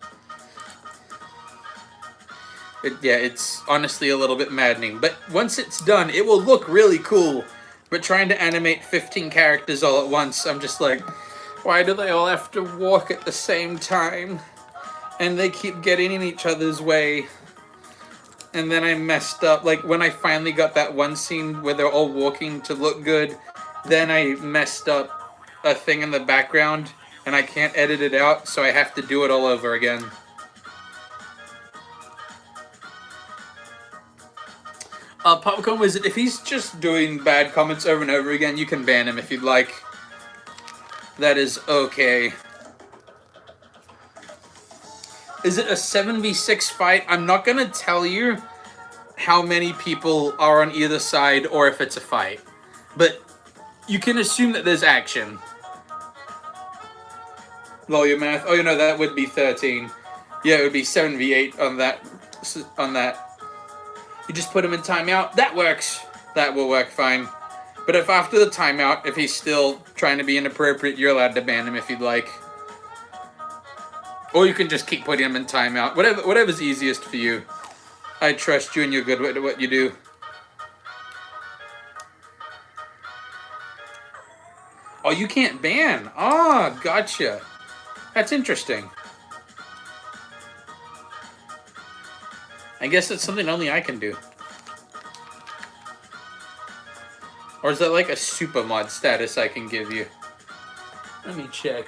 It's honestly a little bit maddening. But once it's done, it will look really cool. But trying to animate 15 characters all at once, I'm just like, why do they all have to walk at the same time? And they keep getting in each other's way. And then I messed up. Like, when I finally got that one scene where they're all walking to look good, then I messed up a thing in the background, and I can't edit it out, so I have to do it all over again. Popcorn Wizard, if he's just doing bad comments over and over again, you can ban him if you'd like. That is okay. Is it a 7v6 fight? I'm not gonna tell you how many people are on either side or if it's a fight. But you can assume that there's action. Lol, your math. Oh, you know, that would be 13. Yeah, it would be 7v8 on that. You just put him in timeout. That works. That will work fine. But if after the timeout, if he's still trying to be inappropriate, you're allowed to ban him if you'd like. Or you can just keep putting him in timeout. Whatever's easiest for you. I trust you and you're good at what you do. Oh, you can't ban. Ah, gotcha. That's interesting. I guess that's something only I can do. Or is that like a super mod status I can give you? Let me check.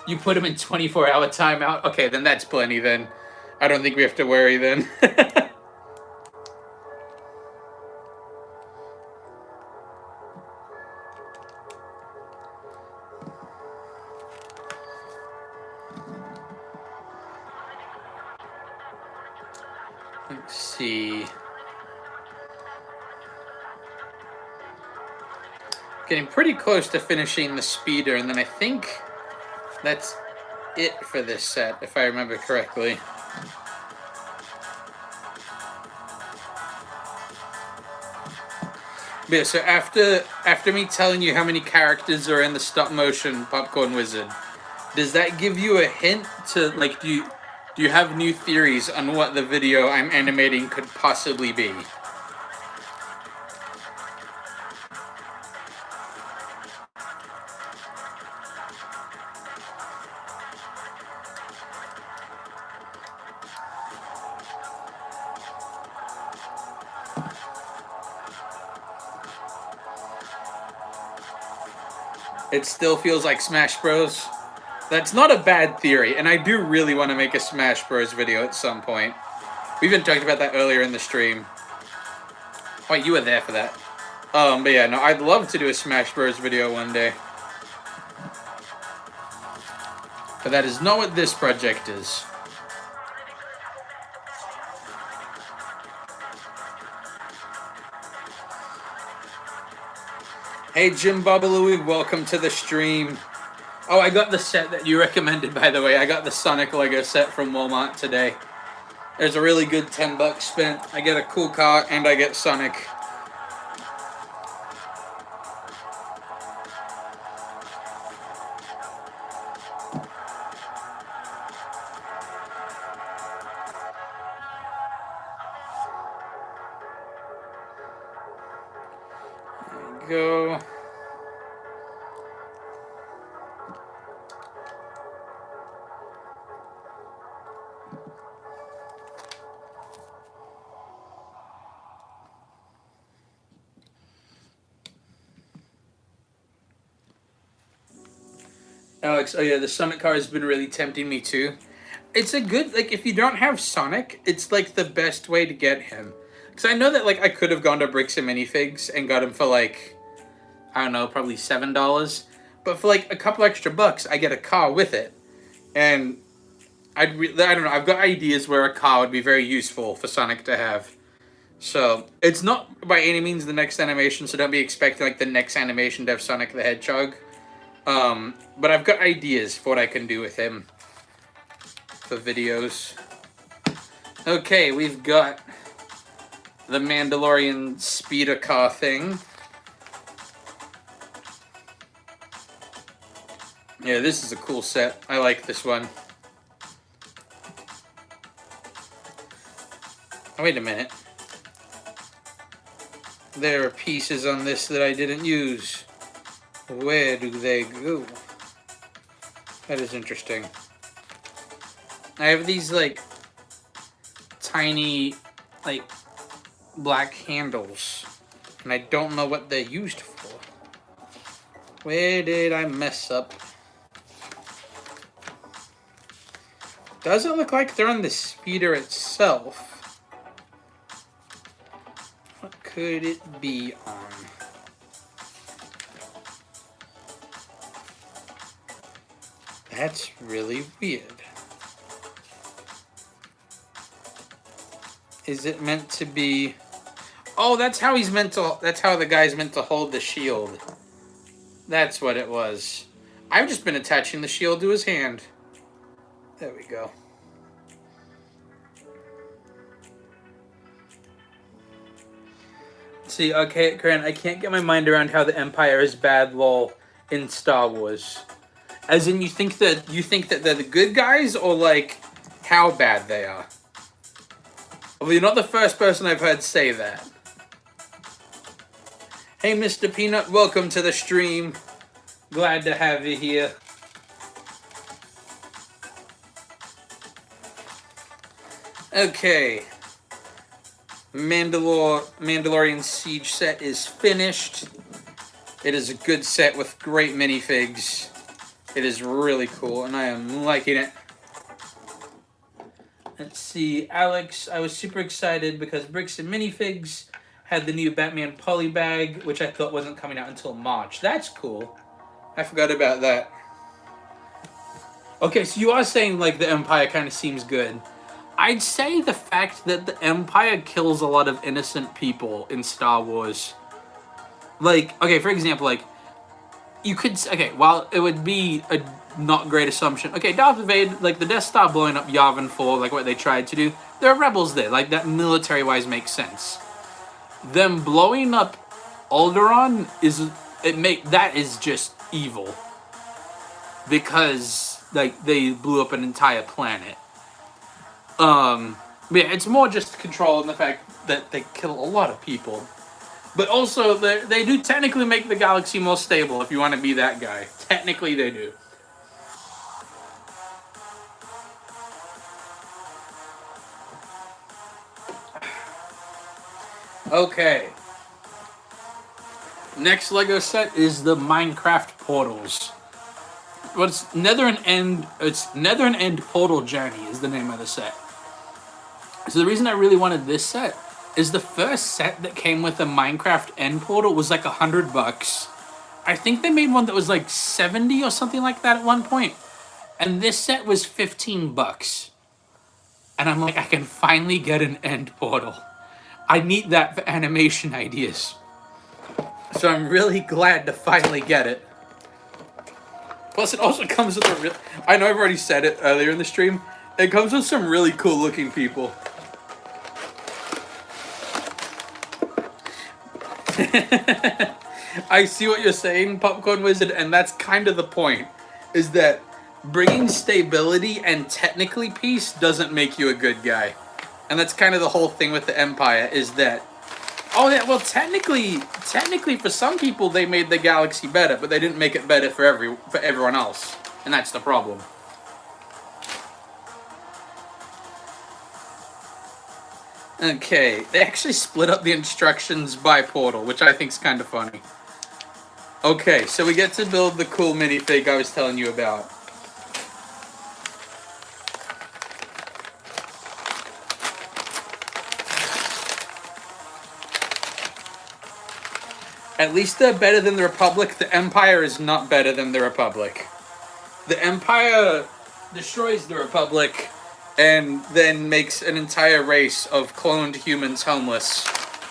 You put him in 24-hour timeout? Okay, then that's plenty then. I don't think we have to worry then. Let's see. Getting pretty close to finishing the speeder, and then I think that's it for this set, if I remember correctly. But yeah, so after me telling you how many characters are in the stop motion Popcorn Wizard, does that give you a hint to, like, do you have new theories on what the video I'm animating could possibly be? It still feels like Smash Bros. That's not a bad theory, and I do really want to make a Smash Bros. Video at some point. We even talked about that earlier in the stream. Wait, you were there for that. But yeah, no, I'd love to do a Smash Bros. Video one day. But that is not what this project is. Hey, Jim Babalooey, welcome to the stream. Oh, I got the set that you recommended, by the way. I got the Sonic Lego set from Walmart today. There's a really good $10 spent. I get a cool car, and I get Sonic. There we go. Alex, oh yeah, the Sonic car has been really tempting me too. It's a good, like, if you don't have Sonic, it's like the best way to get him. Because I know that, like, I could have gone to Bricks and Minifigs and got him for, like, I don't know, probably $7. But for, like, a couple extra bucks, I get a car with it. And I don't know, I've got ideas where a car would be very useful for Sonic to have. So, it's not by any means the next animation, so don't be expecting, like, the next animation to have Sonic the Hedgehog. But I've got ideas for what I can do with him for videos. Okay, we've got the Mandalorian speeder car thing. Yeah, this is a cool set. I like this one. Oh, wait a minute. There are pieces on this that I didn't use. Where do they go? That is interesting. I have these, like, tiny, like, black handles, and I don't know what they're used for. Where did I mess up? Doesn't look like they're on the speeder itself. could it be on? That's really weird. Is it meant to be... Oh, that's how he's meant to... That's how the guy's meant to hold the shield. That's what it was. I've just been attaching the shield to his hand. There we go. See, okay, Karen, I can't get my mind around how the Empire is bad, lol, in Star Wars. As in, you think that they're the good guys, or like how bad they are? Well, you're not the first person I've heard say that. Hey, Mr. Peanut, welcome to the stream. Glad to have you here. Okay. Mandalorian Siege set is finished. It is a good set with great minifigs. It is really cool, and I am liking it. Let's see, Alex, I was super excited because Bricks and Minifigs had the new Batman Polybag, which I thought wasn't coming out until March. That's cool. I forgot about that. Okay, so you are saying, like, the Empire kind of seems good. I'd say the fact that the Empire kills a lot of innocent people in Star Wars. Like, okay, for example, like, you could... Okay, while it would be a not great assumption. Okay, Darth Vader, like, the Death Star blowing up Yavin 4, like what they tried to do, there are rebels there. Like, that military-wise makes sense. Them blowing up Alderaan that is just evil. Because, like, they blew up an entire planet. Yeah, it's more just control in the fact that they kill a lot of people. But also, they do technically make the galaxy more stable, if you want to be that guy. Technically, they do. Okay. Next LEGO set is the Minecraft Portals. It's Nether and End Portal Journey is the name of the set. So the reason I really wanted this set is the first set that came with a Minecraft End Portal was like $100. I think they made one that was like 70 or something like that at one point. And this set was $15. And I'm like, I can finally get an End Portal. I need that for animation ideas. So I'm really glad to finally get it. Plus, it also comes with a I know I've already said it earlier in the stream. It comes with some really cool looking people. I see what you're saying, Popcorn Wizard, and that's kind of the point. Is that bringing stability and technically peace doesn't make you a good guy. And that's kind of the whole thing with the Empire, is that... Oh, yeah, well, technically, for some people, they made the galaxy better, but they didn't make it better for everyone else. And that's the problem. Okay, they actually split up the instructions by portal, which I think is kind of funny. Okay, so we get to build the cool minifig I was telling you about. At least they're better than the Republic. The Empire is not better than the Republic. The Empire destroys the Republic and then makes an entire race of cloned humans homeless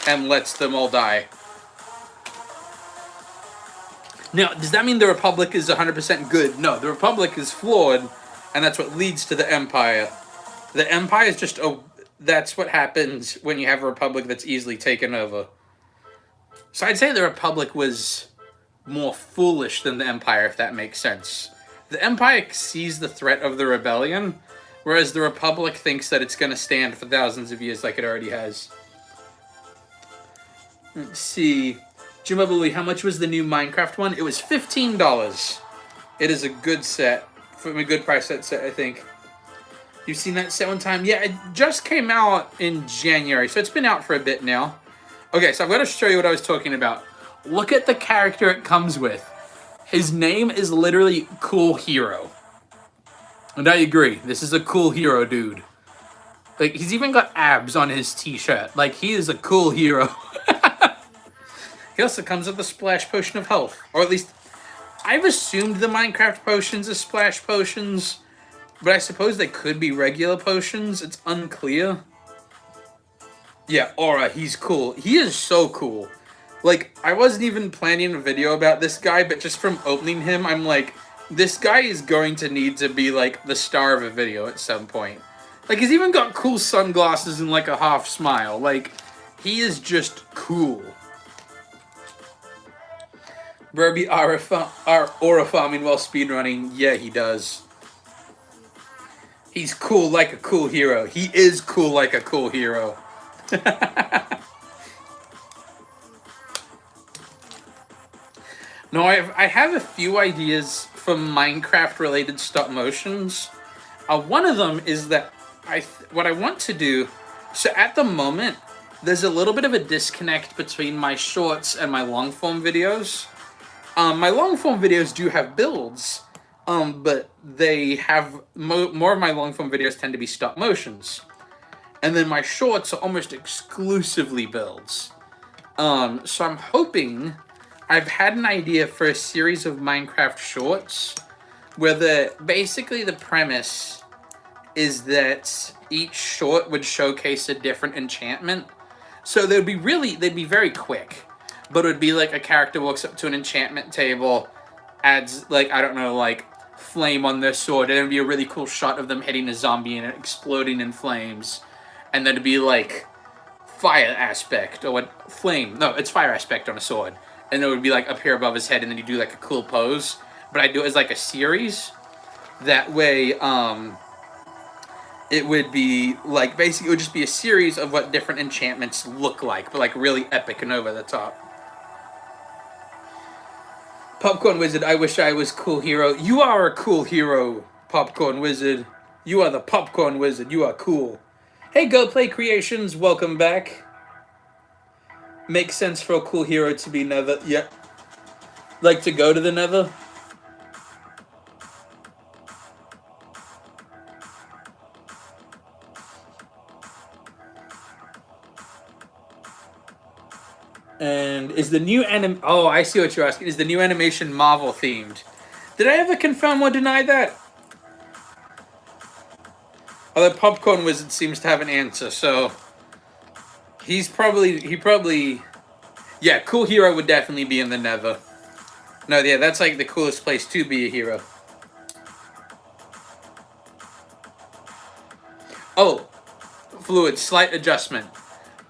and lets them all die. Now, does that mean the Republic is 100% good? No, the Republic is flawed, and that's what leads to the Empire. The Empire is just that's what happens when you have a Republic that's easily taken over. So I'd say the Republic was more foolish than the Empire, if that makes sense. The Empire sees the threat of the rebellion, whereas the Republic thinks that it's going to stand for thousands of years like it already has. Let's see. Jim Lee, how much was the new Minecraft one? It was $15. It is a good set. From a good price set, I think. You've seen that set one time? Yeah, it just came out in January, so it's been out for a bit now. Okay, so I'm going to show you what I was talking about. Look at the character it comes with. His name is literally Cool Hero. And I agree. This is a cool hero, dude. Like, he's even got abs on his t-shirt. Like, he is a cool hero. He also comes with a splash potion of health. Or at least, I've assumed the Minecraft potions are splash potions, but I suppose they could be regular potions. It's unclear. Yeah, Aura, he's cool. He is so cool. Like, I wasn't even planning a video about this guy, but just from opening him, I'm like, this guy is going to need to be, like, the star of a video at some point. Like, he's even got cool sunglasses and, like, a half smile. Like, he is just cool. Burby aura farming while speedrunning. Yeah, he does. He's cool like a cool hero. He is cool like a cool hero. No, I have a few ideas from Minecraft-related stop motions. One of them is that what I want to do. So at the moment, there's a little bit of a disconnect between my shorts and my long-form videos. My long-form videos do have builds, but they have more of my long-form videos tend to be stop motions, and then my shorts are almost exclusively builds. So I'm hoping. I've had an idea for a series of Minecraft shorts where basically the premise is that each short would showcase a different enchantment. So they'd be very quick, but it would be like a character walks up to an enchantment table, adds like, I don't know, like flame on their sword, and it'd be a really cool shot of them hitting a zombie and it exploding in flames. And then it'd be like fire aspect, or what, flame, no, it's fire aspect on a sword. And it would be like up here above his head, and then you do like a cool pose. But I do it as like a series. That way, it would be like, basically it would just be a series of what different enchantments look like, but like really epic and over the top. Popcorn Wizard, I wish I was cool hero. You are a cool hero, Popcorn Wizard. You are the Popcorn Wizard. You are cool. Hey, Go Play Creations, welcome back. Makes sense for a cool hero to be Nether. Yeah. Like to go to the Nether? And is the new Oh, I see what you're asking. Is the new animation Marvel themed? Did I ever confirm or deny that? Although Popcorn Wizard seems to have an answer, so he probably, yeah, cool hero would definitely be in the Nether. No, yeah, that's like the coolest place to be a hero. Oh, Fluid, slight adjustment.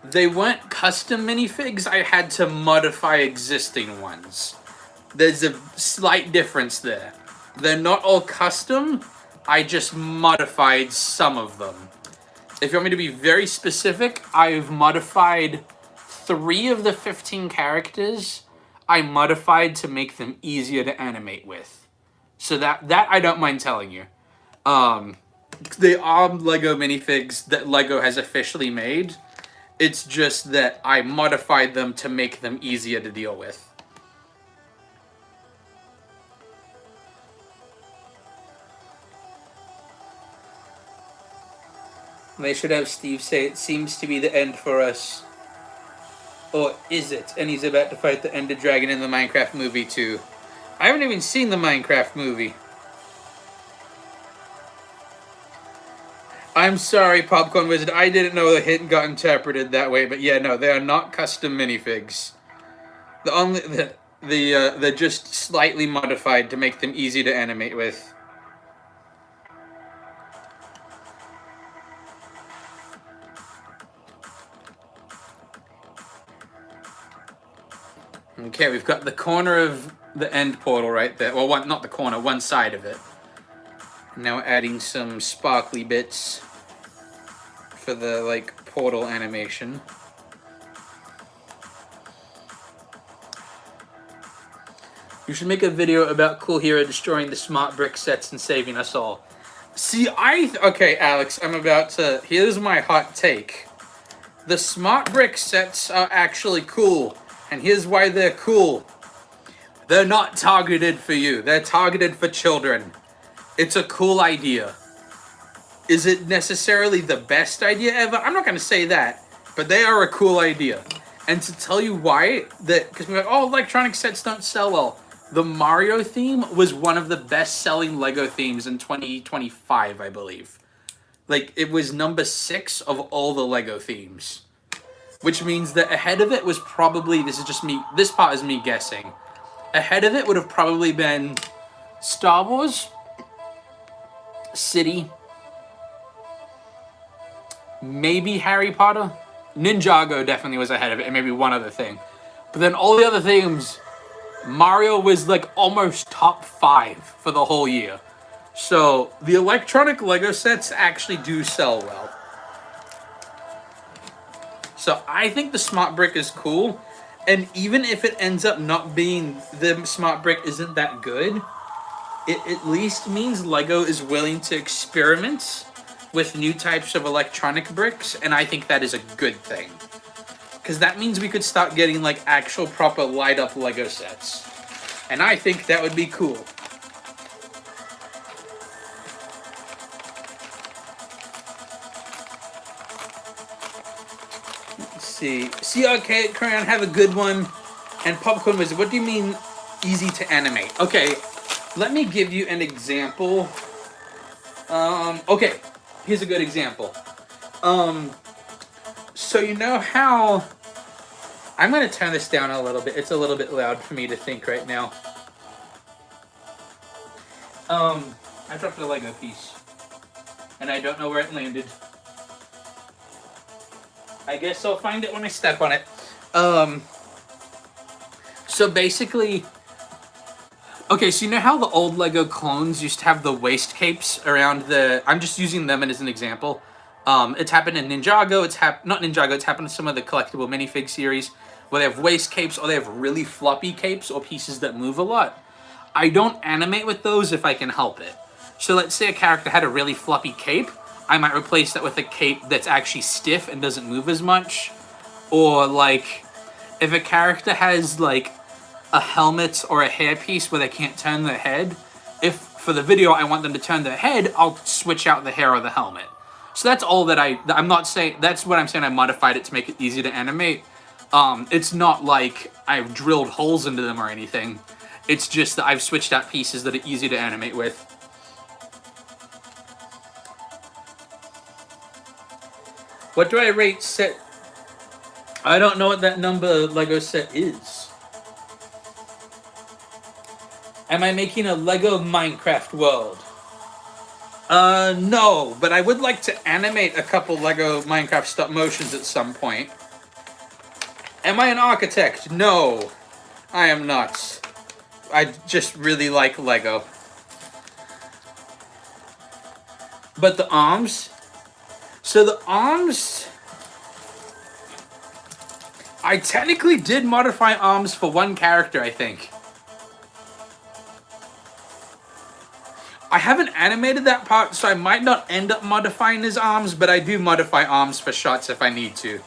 They weren't custom minifigs, I had to modify existing ones. There's a slight difference there. They're not all custom, I just modified some of them. If you want me to be very specific, I've modified 3 of the 15 characters. I modified to make them easier to animate with. So that I don't mind telling you. They are Lego minifigs that Lego has officially made. It's just that I modified them to make them easier to deal with. They should have Steve say, it seems to be the end for us. Or is it? And he's about to fight the Ender Dragon in the Minecraft movie too. I haven't even seen the Minecraft movie. I'm sorry, Popcorn Wizard. I didn't know the hint got interpreted that way, but yeah, no, they are not custom minifigs. They're just slightly modified to make them easy to animate with. Okay, we've got the corner of the end portal right there. Well, not the corner, one side of it. Now adding some sparkly bits for the, like, portal animation. You should make a video about Cool Hero destroying the smart brick sets and saving us all. See, okay, Alex, here's my hot take. The smart brick sets are actually cool. And here's why they're cool. They're not targeted for you. They're targeted for children. It's a cool idea. Is it necessarily the best idea ever? I'm not going to say that. But they are a cool idea. And to tell you why, because we're like, oh, electronic sets don't sell well. The Mario theme was one of the best-selling Lego themes in 2025, I believe. Like, it was number 6 of all the Lego themes. Which means that ahead of it was probably, this is just me, this part is me guessing. Ahead of it would have probably been Star Wars, City, maybe Harry Potter. Ninjago definitely was ahead of it, and maybe one other thing. But then all the other themes, Mario was like almost top 5 for the whole year. So the electronic Lego sets actually do sell well. So I think the Smart Brick is cool. And even if it ends up not being, the Smart Brick isn't that good, it at least means Lego is willing to experiment with new types of electronic bricks, and I think that is a good thing. Because that means we could start getting like actual proper light up Lego sets. And I think that would be cool. Let's see. See, Arcade Crayon, have a good one. And Popcorn Wizard, what do you mean easy to animate? Okay, let me give you an example. Okay, here's a good example. So you know how... I'm going to turn this down a little bit. It's a little bit loud for me to think right now. I dropped a Lego piece. And I don't know where it landed. I guess I'll find it when I step on it. So basically... Okay, so you know how the old Lego clones used to have the waist capes around the... I'm just using them as an example. It's happened in Ninjago, not Ninjago, it's happened in some of the collectible minifig series, where they have waist capes, or they have really floppy capes, or pieces that move a lot. I don't animate with those if I can help it. So let's say a character had a really floppy cape, I might replace that with a cape that's actually stiff and doesn't move as much. Or like, if a character has like a helmet or a hairpiece where they can't turn their head, if for the video I want them to turn their head, I'll switch out the hair or the helmet. So that's all that I'm not saying, that's what I'm saying, I modified it to make it easy to animate. It's not like I've drilled holes into them or anything. It's just that I've switched out pieces that are easy to animate with. What do I rate set? I don't know what that number Lego set is. Am I making a Lego Minecraft world? No, but I would like to animate a couple Lego Minecraft stop motions at some point. Am I an architect? No, I am not. I just really like Lego. But the arms? So the arms... I technically did modify arms for one character, I think. I haven't animated that part, so I might not end up modifying his arms, but I do modify arms for shots if I need to.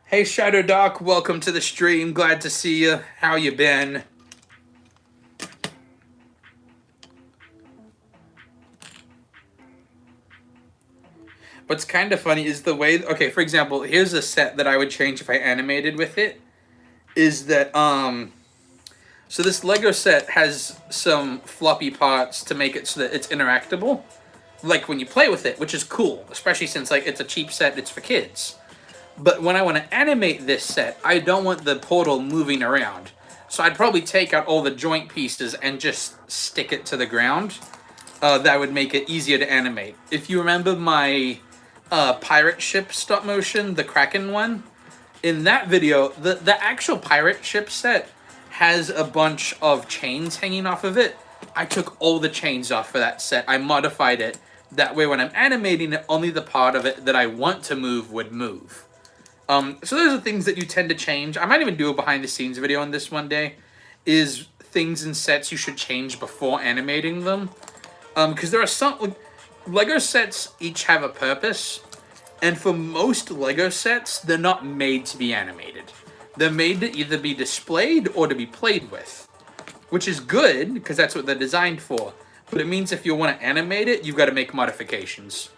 Hey Shadow Dark, welcome to the stream. Glad to see you. How you been? What's kind of funny is the way... Okay, for example, here's a set that I would change if I animated with it. Is that, So this Lego set has some floppy parts to make it so that it's interactable. Like when you play with it, which is cool. Especially since like it's a cheap set, it's for kids. But when I want to animate this set, I don't want the portal moving around. So I'd probably take out all the joint pieces and just stick it to the ground. That would make it easier to animate. If you remember my pirate ship stop motion, the Kraken one, in that video, the actual pirate ship set has a bunch of chains hanging off of it. I took all the chains off for that set. I modified it. That way when I'm animating it, only the part of it that I want to move would move. So those are things that you tend to change. I might even do a behind the scenes video on this one day. Is things in sets you should change before animating them. Because there are some... Lego sets each have a purpose. And for most Lego sets, they're not made to be animated. They're made to either be displayed or to be played with. Which is good, because that's what they're designed for. But it means if you want to animate it, you've got to make modifications.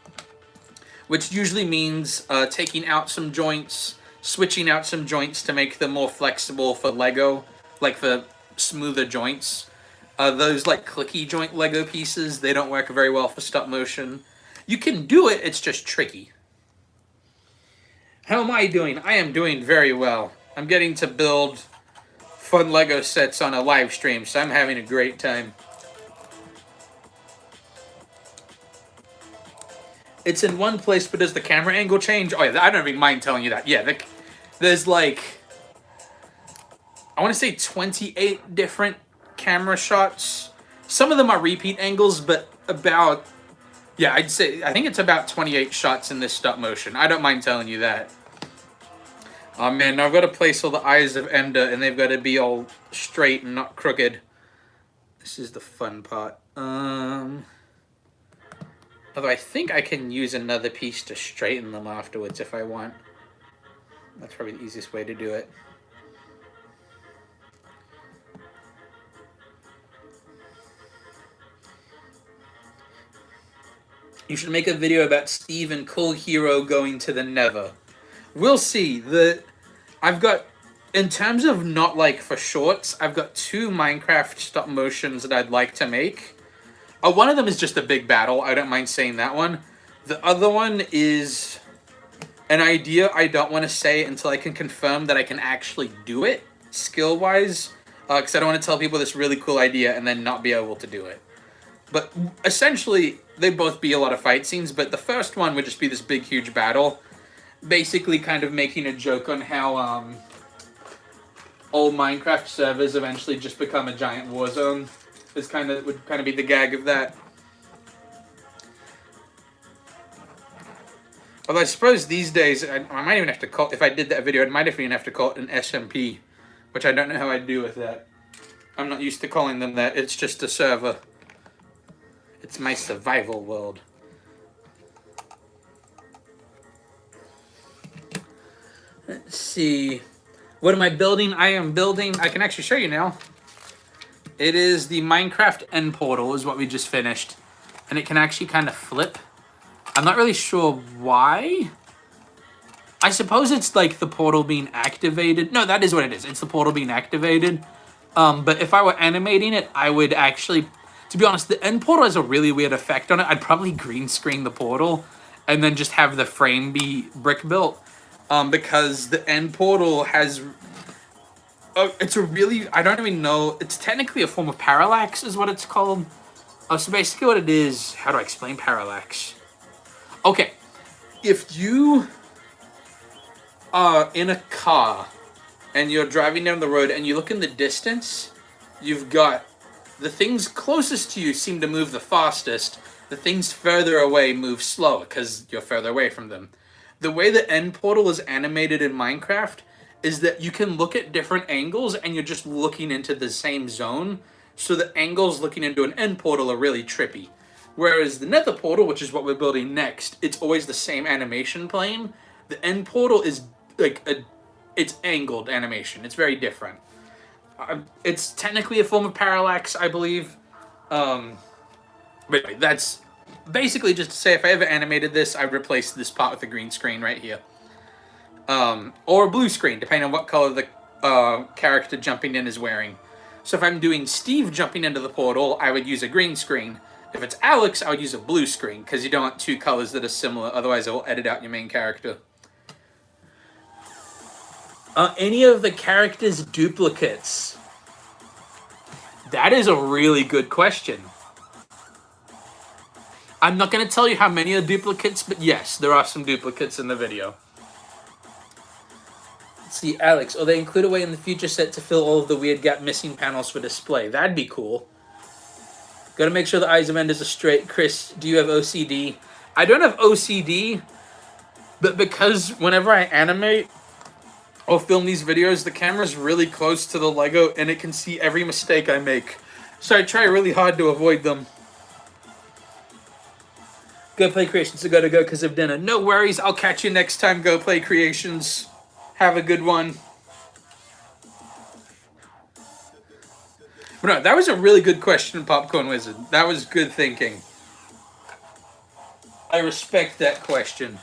Which usually means taking out some joints, switching out some joints to make them more flexible for Lego, like for smoother joints. Those like clicky joint Lego pieces, they don't work very well for stop motion. You can do it, it's just tricky. How am I doing? I am doing very well. I'm getting to build fun Lego sets on a live stream, so I'm having a great time. It's in one place, but does the camera angle change? Oh yeah, I don't even mind telling you that. Yeah, there's like, I want to say 28 different camera shots. Some of them are repeat angles, but about, yeah, I think it's about 28 shots in this stop motion. I don't mind telling you that. Oh man, now I've got to place all the eyes of Ender, and they've got to be all straight and not crooked. This is the fun part. Although I think I can use another piece to straighten them afterwards if I want. That's probably the easiest way to do it. You should make a video about Steve and Cool Hero going to the Nether. We'll see. I've got, in terms of not like for shorts, I've got 2 Minecraft stop motions that I'd like to make. One of them is just a big battle. I don't mind saying that one. The other one is an idea I don't want to say until I can confirm that I can actually do it skill-wise. Because I don't want to tell people this really cool idea and then not be able to do it. But essentially, they both be a lot of fight scenes. But the first one would just be this big, huge battle. Basically kind of making a joke on how all Minecraft servers eventually just become a giant war zone. Would kind of be the gag of that. Although I suppose these days, I might even have to call, if I did that video, I might even have to call it an SMP, which I don't know how I'd do with that. I'm not used to calling them that. It's just a server. It's my survival world. Let's see. What am I building? I am building, I can actually show you now. It is the Minecraft end portal is what we just finished. And it can actually kind of flip. I'm not really sure why. I suppose it's like the portal being activated. No, that is what it is. It's the portal being activated. But if I were animating it, I would actually, to be honest, the end portal has a really weird effect on it. I'd probably green screen the portal and then just have the frame be brick built. Because the end portal has... it's a really, I don't even know, it's technically a form of parallax is what it's called. So basically what it is, how do I explain parallax? Okay, if you are in a car and you're driving down the road and you look in the distance, you've got the things closest to you seem to move the fastest, the things further away move slower because you're further away from them. The way the end portal is animated in Minecraft is that you can look at different angles and you're just looking into the same zone. So the angles looking into an end portal are really trippy. Whereas the nether portal, which is what we're building next, it's always the same animation plane. The end portal is like it's angled animation. It's very different. It's technically a form of parallax, I believe. But anyway, that's basically just to say if I ever animated this, I'd replace this part with a green screen right here. Or a blue screen, depending on what color the character jumping in is wearing. So if I'm doing Steve jumping into the portal, I would use a green screen. If it's Alex, I would use a blue screen, because you don't want 2 colors that are similar, otherwise it will edit out your main character. Any of the characters duplicates? That is a really good question. I'm not going to tell you how many are duplicates, but yes, there are some duplicates in the video. Let's see, Alex, or they include a way in the future set to fill all of the weird gap missing panels for display. That'd be cool. Gotta make sure the eyes of Enders are straight. Chris, do you have OCD? I don't have OCD, but because whenever I animate or film these videos, the camera's really close to the Lego and it can see every mistake I make. So I try really hard to avoid them. Go Play Creations, I gotta go because of dinner. No worries, I'll catch you next time, Go Play Creations. Have a good one. But no, that was a really good question, Popcorn Wizard. That was good thinking. I respect that question.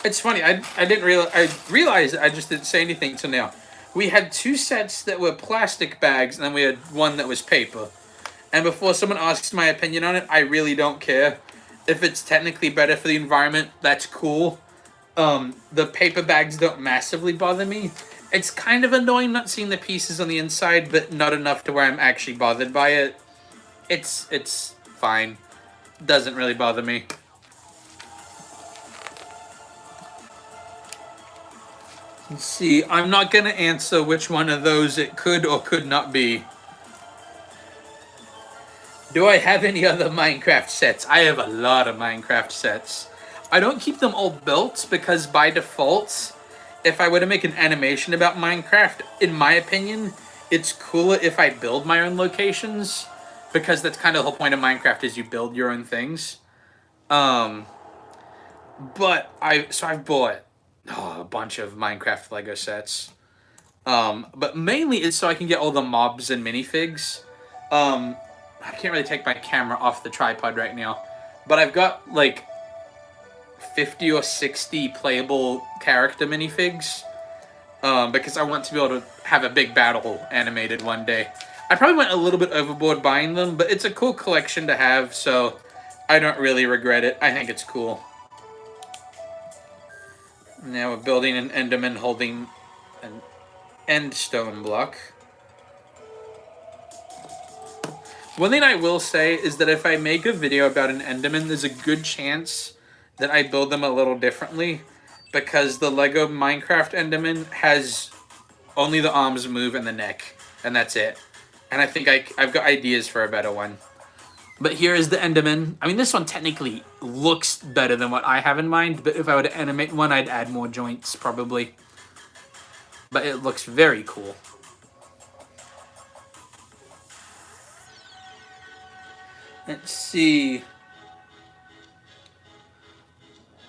It's funny. I didn't realize. I realized I just didn't say anything till now. We had 2 sets that were plastic bags, and then we had one that was paper. And before someone asks my opinion on it, I really don't care. If it's technically better for the environment, that's cool. The paper bags don't massively bother me. It's kind of annoying not seeing the pieces on the inside, but not enough to where I'm actually bothered by it. It's fine. Doesn't really bother me. Let's see, I'm not gonna answer which one of those it could or could not be. Do I have any other Minecraft sets? I have a lot of Minecraft sets. I don't keep them all built because by default, if I were to make an animation about Minecraft, in my opinion, it's cooler if I build my own locations, because that's kind of the whole point of Minecraft is you build your own things. But I've bought a bunch of Minecraft Lego sets. But mainly it's so I can get all the mobs and minifigs. I can't really take my camera off the tripod right now, but I've got like 50 or 60 playable character minifigs, because I want to be able to have a big battle animated one day. I probably went a little bit overboard buying them, but it's a cool collection to have, so I don't really regret it. I think it's cool. Now we're building an Enderman holding an end stone block. One thing I will say is that if I make a video about an Enderman, there's a good chance that I build them a little differently, because the Lego Minecraft Enderman has only the arms move and the neck, and that's it. And I think I've got ideas for a better one. But here is the Enderman. I mean, this one technically looks better than what I have in mind, but if I were to animate one, I'd add more joints, probably. But it looks very cool. Let's see.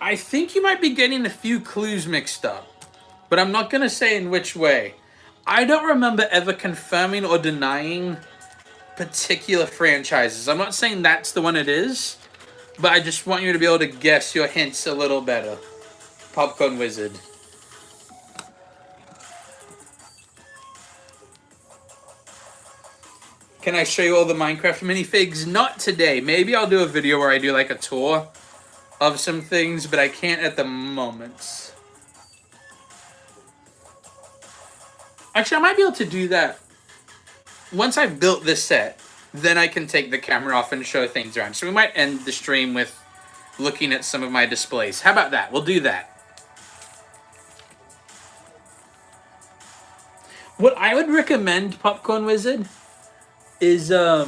I think you might be getting a few clues mixed up, but I'm not going to say in which way. I don't remember ever confirming or denying particular franchises. I'm not saying that's the one it is, but I just want you to be able to guess your hints a little better. Popcorn Wizard. Can I show you all the Minecraft minifigs? Not today. Maybe I'll do a video where I do like a tour of some things, but I can't at the moment. Actually, I might be able to do that. Once I've built this set, then I can take the camera off and show things around. So we might end the stream with looking at some of my displays. How about that? We'll do that. What I would recommend, Popcorn Wizard, is, oh,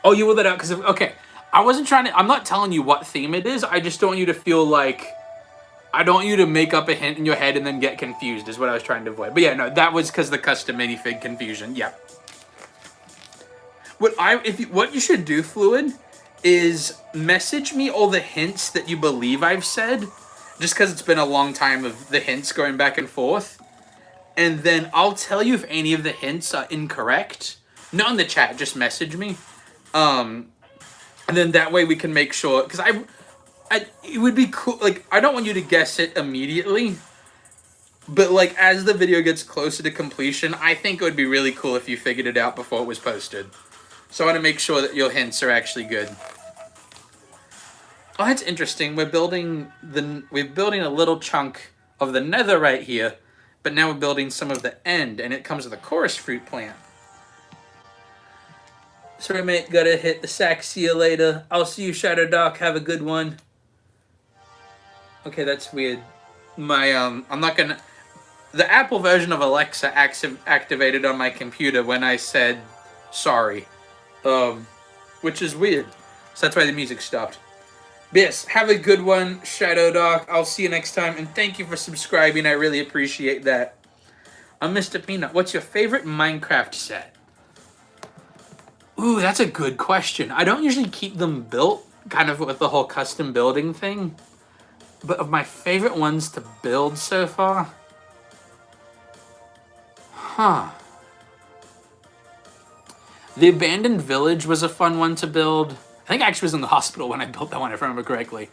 you ruled that out because of, okay. I'm not telling you what theme it is. I just don't want you to feel like, I don't want you to make up a hint in your head and then get confused is what I was trying to avoid. But yeah, no, that was because the custom minifig confusion. Yeah. What you should do, Fluid, is message me all the hints that you believe I've said, just because it's been a long time of the hints going back and forth. And then I'll tell you if any of the hints are incorrect. Not in the chat, just message me. And then that way we can make sure, because it would be cool, like, I don't want you to guess it immediately, but, like, as the video gets closer to completion, I think it would be really cool if you figured it out before it was posted. So I want to make sure that your hints are actually good. Oh, that's interesting. We're building a little chunk of the nether right here, but now we're building some of the end, and it comes with a chorus fruit plant. Sorry, mate, gotta hit the sack. See you later. I'll see you, Shadow Doc. Have a good one. Okay, that's weird. I'm not gonna... The Apple version of Alexa activated on my computer when I said sorry. Which is weird. So that's why the music stopped. But yes, have a good one, Shadow Doc. I'll see you next time, and thank you for subscribing. I really appreciate that. I'm Mr. Peanut. What's your favorite Minecraft set? Ooh, that's a good question. I don't usually keep them built, kind of with the whole custom building thing. But of my favorite ones to build so far... Huh. The Abandoned Village was a fun one to build. I think I actually was in the hospital when I built that one, if I remember correctly.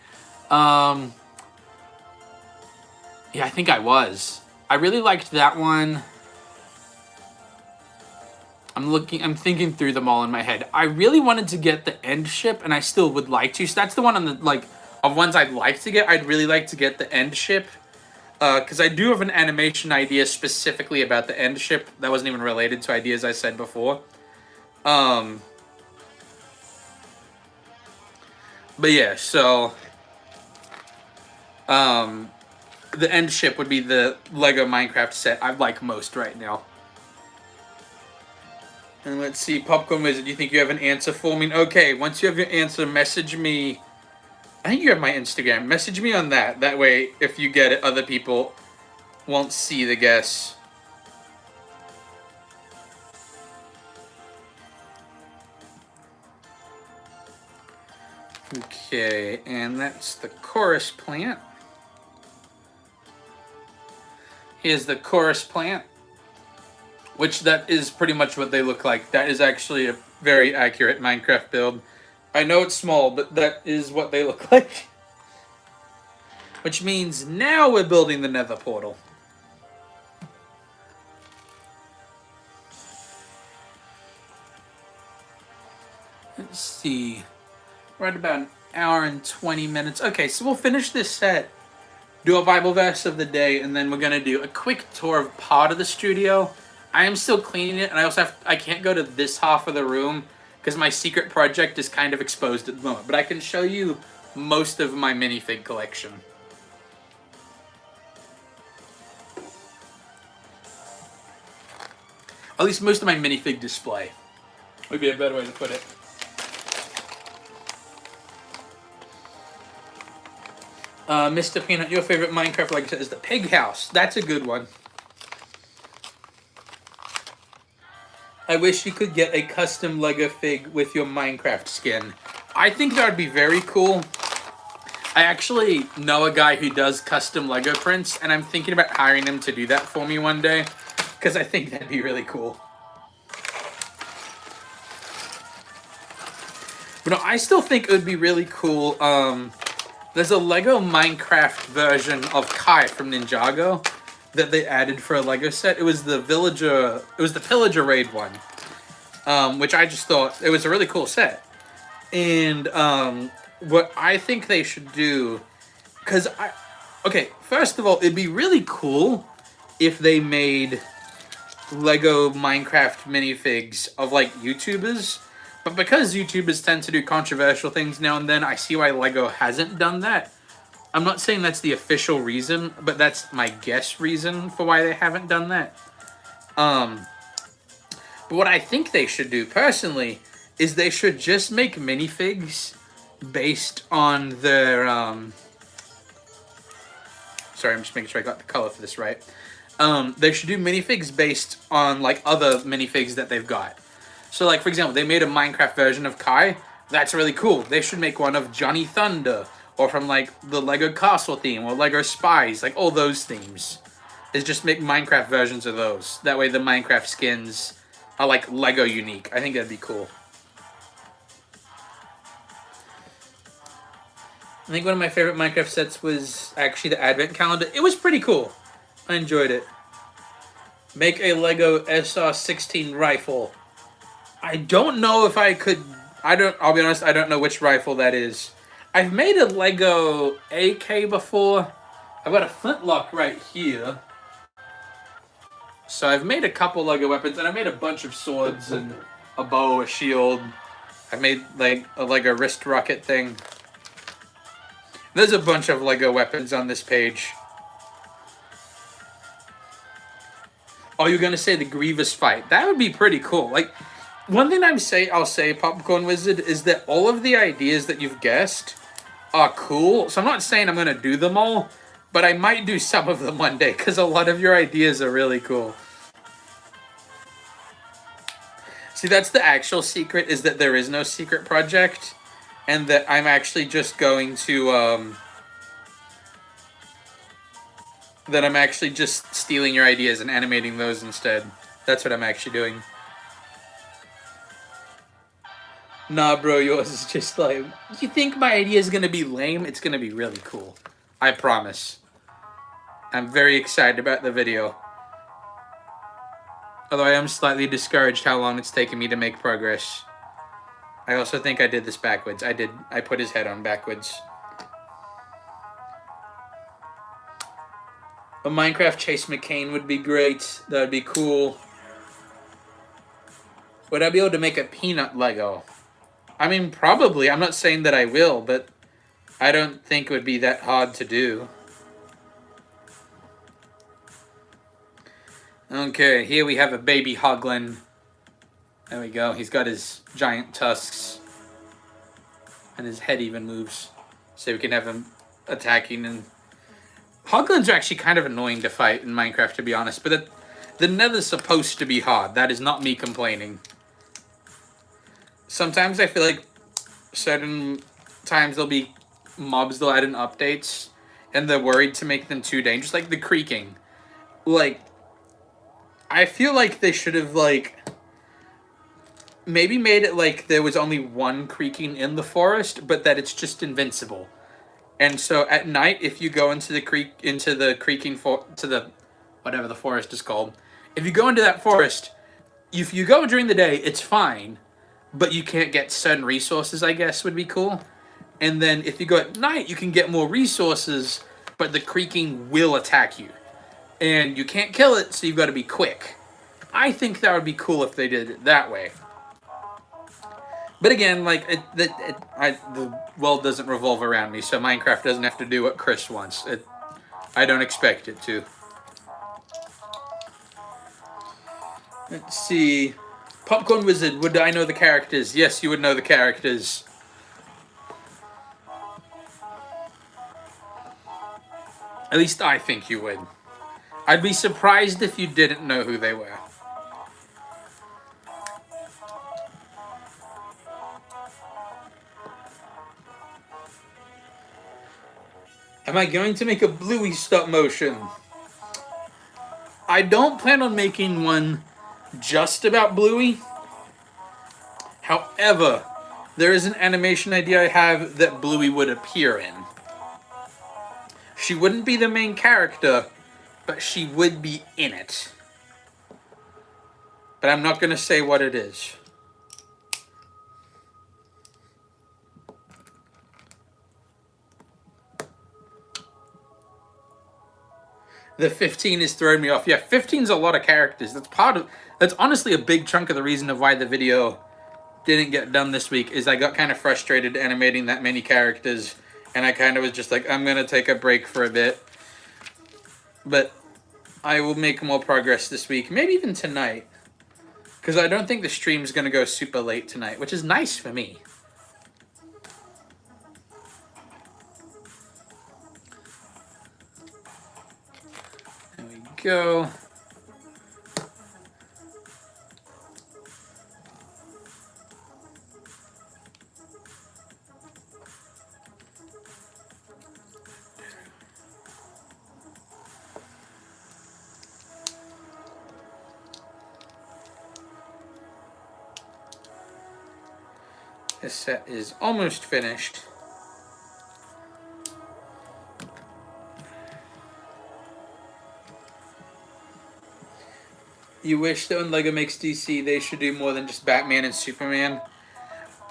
Yeah, I think I was. I really liked that one. I'm thinking through them all in my head. I really wanted to get the End Ship, and I still would like to. So that's the one on the, like, of ones I'd like to get. I'd really like to get the End Ship. Because I do have an animation idea specifically about the End Ship that wasn't even related to ideas I said before. But yeah, so the End Ship would be the Lego Minecraft set I like most right now. And let's see, Popcorn Wizard, do you think you have an answer for me? Okay, once you have your answer, message me. I think you have my Instagram. Message me on that. That way, if you get it, other people won't see the guess. Okay, and that's the chorus plant. Here's the chorus plant, which that is pretty much what they look like. That is actually a very accurate Minecraft build. I know it's small, but that is what they look like. Which means now we're building the Nether portal. Let's see. We're at about an hour and 20 minutes. Okay, so we'll finish this set, do a Bible verse of the day, and then we're going to do a quick tour of part of the studio. I am still cleaning it, and I can't go to this half of the room because my secret project is kind of exposed at the moment. But I can show you most of my minifig collection. At least most of my minifig display would be a better way to put it. Mr. Peanut, your favorite Minecraft Lego set is the Pig House. That's a good one. I wish you could get a custom Lego fig with your Minecraft skin. I think that would be very cool. I actually know a guy who does custom Lego prints, and I'm thinking about hiring him to do that for me one day, because I think that'd be really cool. But no, I still think it would be really cool. There's a Lego Minecraft version of Kai from Ninjago that they added for a Lego set. It was the Pillager Raid one, which I just thought it was a really cool set. And what I think they should do, first of all, it'd be really cool if they made Lego Minecraft minifigs of like YouTubers. But because YouTubers tend to do controversial things now and then, I see why Lego hasn't done that. I'm not saying that's the official reason, but that's my guess reason for why they haven't done that. But what I think they should do, personally, is they should just make minifigs based on their... Sorry, I'm just making sure I got the color for this right. They should do minifigs based on, like, other minifigs that they've got. So, like, for example, they made a Minecraft version of Kai. That's really cool. They should make one of Johnny Thunder, or from, like, the Lego Castle theme, or Lego Spies, like, all those themes. Is just make Minecraft versions of those. That way the Minecraft skins are, like, Lego unique. I think that'd be cool. I think one of my favorite Minecraft sets was actually the Advent Calendar. It was pretty cool. I enjoyed it. Make a Lego SR-16 rifle. I don't know if I could... I'll be honest, I don't know which rifle that is. I've made a Lego AK before. I've got a flintlock right here. So I've made a couple Lego weapons, and I made a bunch of swords and a bow, a shield. I've made, like, a Lego wrist rocket thing. There's a bunch of Lego weapons on this page. Oh, you're gonna say the Grievous fight. That would be pretty cool. Like... One thing I'll say, Popcorn Wizard, is that all of the ideas that you've guessed are cool. So I'm not saying I'm going to do them all, but I might do some of them one day, because a lot of your ideas are really cool. See, that's the actual secret, is that there is no secret project, and that I'm actually just going to, that I'm actually just stealing your ideas and animating those instead. That's what I'm actually doing. Nah, bro, yours is just like... You think my idea is going to be lame? It's going to be really cool. I promise. I'm very excited about the video. Although I am slightly discouraged how long it's taken me to make progress. I also think I did this backwards. I put his head on backwards. A Minecraft Chase McCain would be great. That would be cool. Would I be able to make a peanut Lego? I mean, probably. I'm not saying that I will, but I don't think it would be that hard to do. Okay, here we have a baby Hoglin. There we go. He's got his giant tusks. And his head even moves. So we can have him attacking. And Hoglins are actually kind of annoying to fight in Minecraft, to be honest. But the Nether's supposed to be hard. That is not me complaining. Sometimes I feel like certain times there'll be mobs they'll add in updates. And they're worried to make them too dangerous. Like the creaking. Like, I feel like they should have, like, maybe made it like there was only one creaking in the forest, but that it's just invincible. And so at night, if you go into the whatever the forest is called, if you go into that forest, if you go during the day, it's fine, but you can't get certain resources, I guess, would be cool. And then if you go at night, you can get more resources, but the creaking will attack you. And you can't kill it, so you've got to be quick. I think that would be cool if they did it that way. But again, like, the world doesn't revolve around me, so Minecraft doesn't have to do what Chris wants. I don't expect it to. Let's see. Popcorn Wizard, would I know the characters? Yes, you would know the characters. At least I think you would. I'd be surprised if you didn't know who they were. Am I going to make a Bluey stop motion? I don't plan on making one just about Bluey. However, there is an animation idea I have that Bluey would appear in. She wouldn't be the main character, but she would be in it. But I'm not going to say what it is. The 15 is throwing me off. Yeah, 15's a lot of characters. That's honestly a big chunk of the reason of why the video didn't get done this week, is I got kind of frustrated animating that many characters, and I kind of was just like, I'm going to take a break for a bit. But I will make more progress this week, maybe even tonight. Because I don't think the stream's going to go super late tonight, which is nice for me. There we go. This set is almost finished. You wish that when LEGO makes DC, they should do more than just Batman and Superman.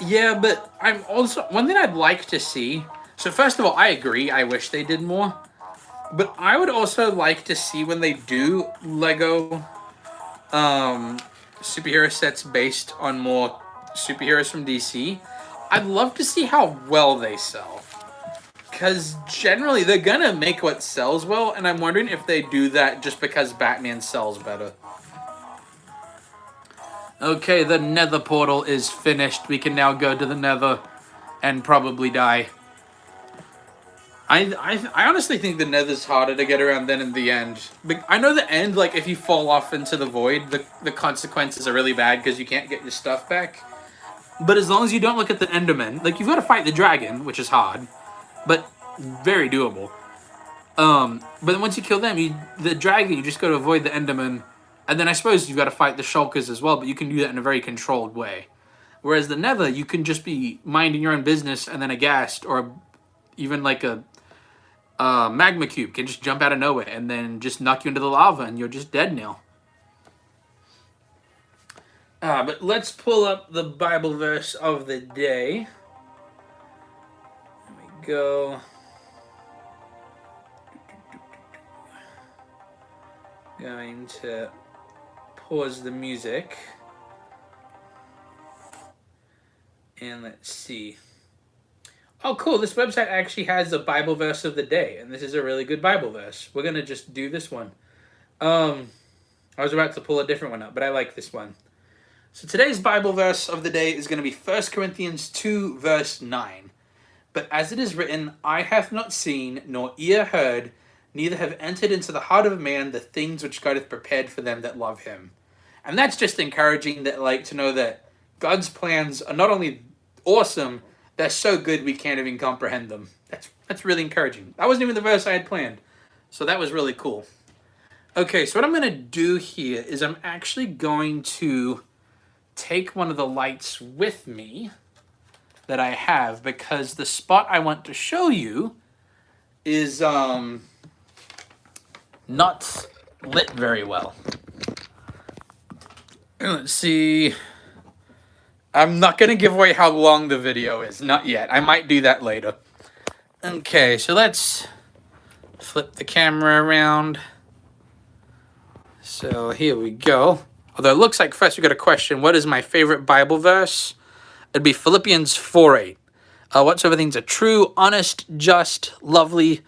Yeah, but I'm also... One thing I'd like to see... So first of all, I agree. I wish they did more. But I would also like to see when they do LEGO superhero sets based on more superheroes from DC. I'd love to see how well they sell. Because generally, they're going to make what sells well. And I'm wondering if they do that just because Batman sells better. Okay, the Nether portal is finished. We can now go to the Nether and probably die. I honestly think the Nether's harder to get around than in the end. But I know the end, like, if you fall off into the void, the consequences are really bad because you can't get your stuff back. But as long as you don't look at the Enderman, like, you've got to fight the dragon, which is hard, but very doable. But then once you kill them, the dragon, you just got to avoid the Enderman. And then I suppose you've got to fight the shulkers as well, but you can do that in a very controlled way. Whereas the Nether, you can just be minding your own business and then a ghast, or even like a magma cube can just jump out of nowhere and then just knock you into the lava and you're just dead now. But let's pull up the Bible verse of the day. There we go. Going to pause the music. And let's see. Oh, cool. This website actually has a Bible verse of the day. And this is a really good Bible verse. We're going to just do this one. I was about to pull a different one up, but I like this one. So today's Bible verse of the day is going to be 1 Corinthians 2, verse 9. But as it is written, eye hath not seen, nor ear heard, neither have entered into the heart of man the things which God hath prepared for them that love him. And that's just encouraging, that to know that God's plans are not only awesome, they're so good we can't even comprehend them. That's really encouraging. That wasn't even the verse I had planned. So that was really cool. Okay, so what I'm going to do here is I'm actually going to take one of the lights with me that I have, because the spot I want to show you is not lit very well. Let's see. I'm not going to give away how long the video is. Not yet. I might do that later. Okay, so let's flip the camera around. So here we go. Although it looks like first we got a question. What is my favorite Bible verse? It'd be Philippians 4:8. Whatsoever things are true, honest, just, lovely,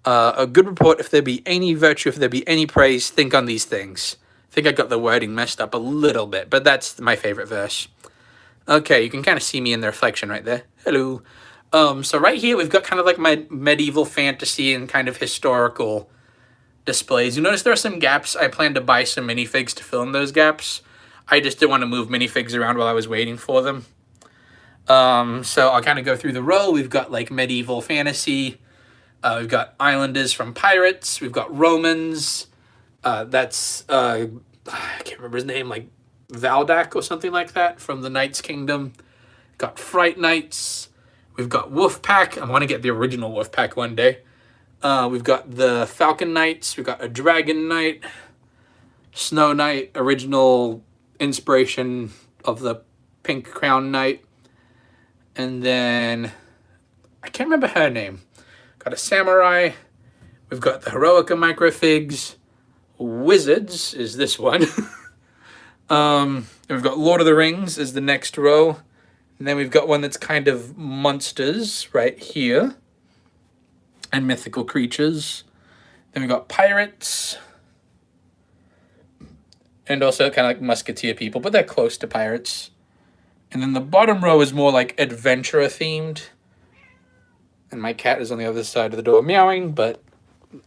a good report, if there be any virtue, if there be any praise, think on these things. I think I got the wording messed up a little bit, but that's my favorite verse. Okay, you can kind of see me in the reflection right there. Hello. So right here, we've got kind of like my medieval fantasy and kind of historical displays. You notice there are some gaps. I plan to buy some minifigs to fill in those gaps. I just didn't want to move minifigs around while I was waiting for them. So I'll kind of go through the row. We've got like medieval fantasy. We've got Islanders from Pirates. We've got Romans. That's, I can't remember his name, like Valdak or something like that from the Knights Kingdom. Got Fright Knights. We've got Wolfpack. I want to get the original Wolfpack one day. We've got the Falcon Knights. We've got a Dragon Knight. Snow Knight, original inspiration of the Pink Crown Knight. And then, I can't remember her name. Got a Samurai. We've got the Heroica Microfigs. Wizards is this one. And we've got Lord of the Rings is the next row. And then we've got one that's kind of monsters right here. And mythical creatures. Then we've got pirates. And also kind of like musketeer people, but they're close to pirates. And then the bottom row is more like adventurer themed. And my cat is on the other side of the door meowing, but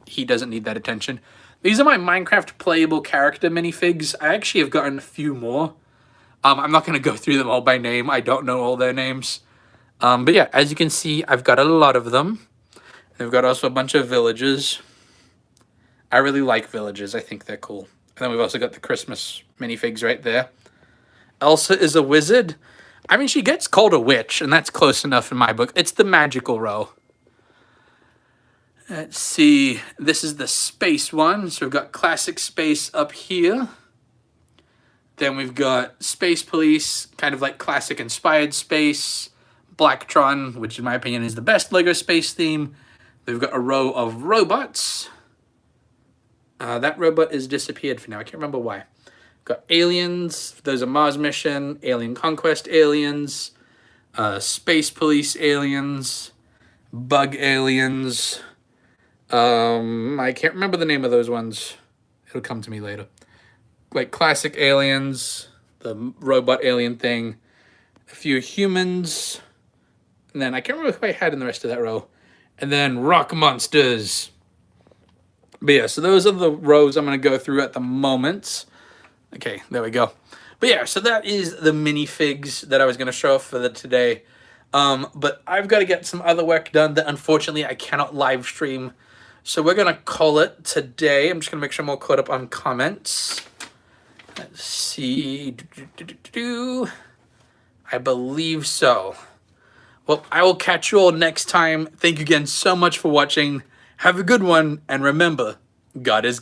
he doesn't need that attention. These are my Minecraft playable character minifigs. I actually have gotten a few more. I'm not going to go through them all by name. I don't know all their names. But yeah, as you can see, I've got a lot of them. They've got also a bunch of villages. I really like villages. I think they're cool. And then we've also got the Christmas minifigs right there. Elsa is a wizard. I mean, she gets called a witch, and that's close enough in my book. It's the magical row. Let's see. This is the space one. So we've got classic space up here. Then we've got Space Police, kind of like classic inspired space. Blacktron, which in my opinion is the best LEGO space theme. We've got a row of robots. That robot is disappeared for now. I can't remember why. Got aliens. There's a Mars mission. Alien Conquest aliens. Space Police aliens. Bug aliens. I can't remember the name of those ones. It'll come to me later. Like classic aliens. The robot alien thing. A few humans. And then I can't remember who I had in the rest of that row. And then rock monsters. But yeah, so those are the rows I'm going to go through at the moment. Okay, there we go. But yeah, so that is the minifigs that I was going to show off for today. But I've got to get some other work done that unfortunately I cannot live stream. So we're going to call it today. I'm just going to make sure I'm all caught up on comments. Let's see. I believe so. Well, I will catch you all next time. Thank you again so much for watching. Have a good one, and remember, God is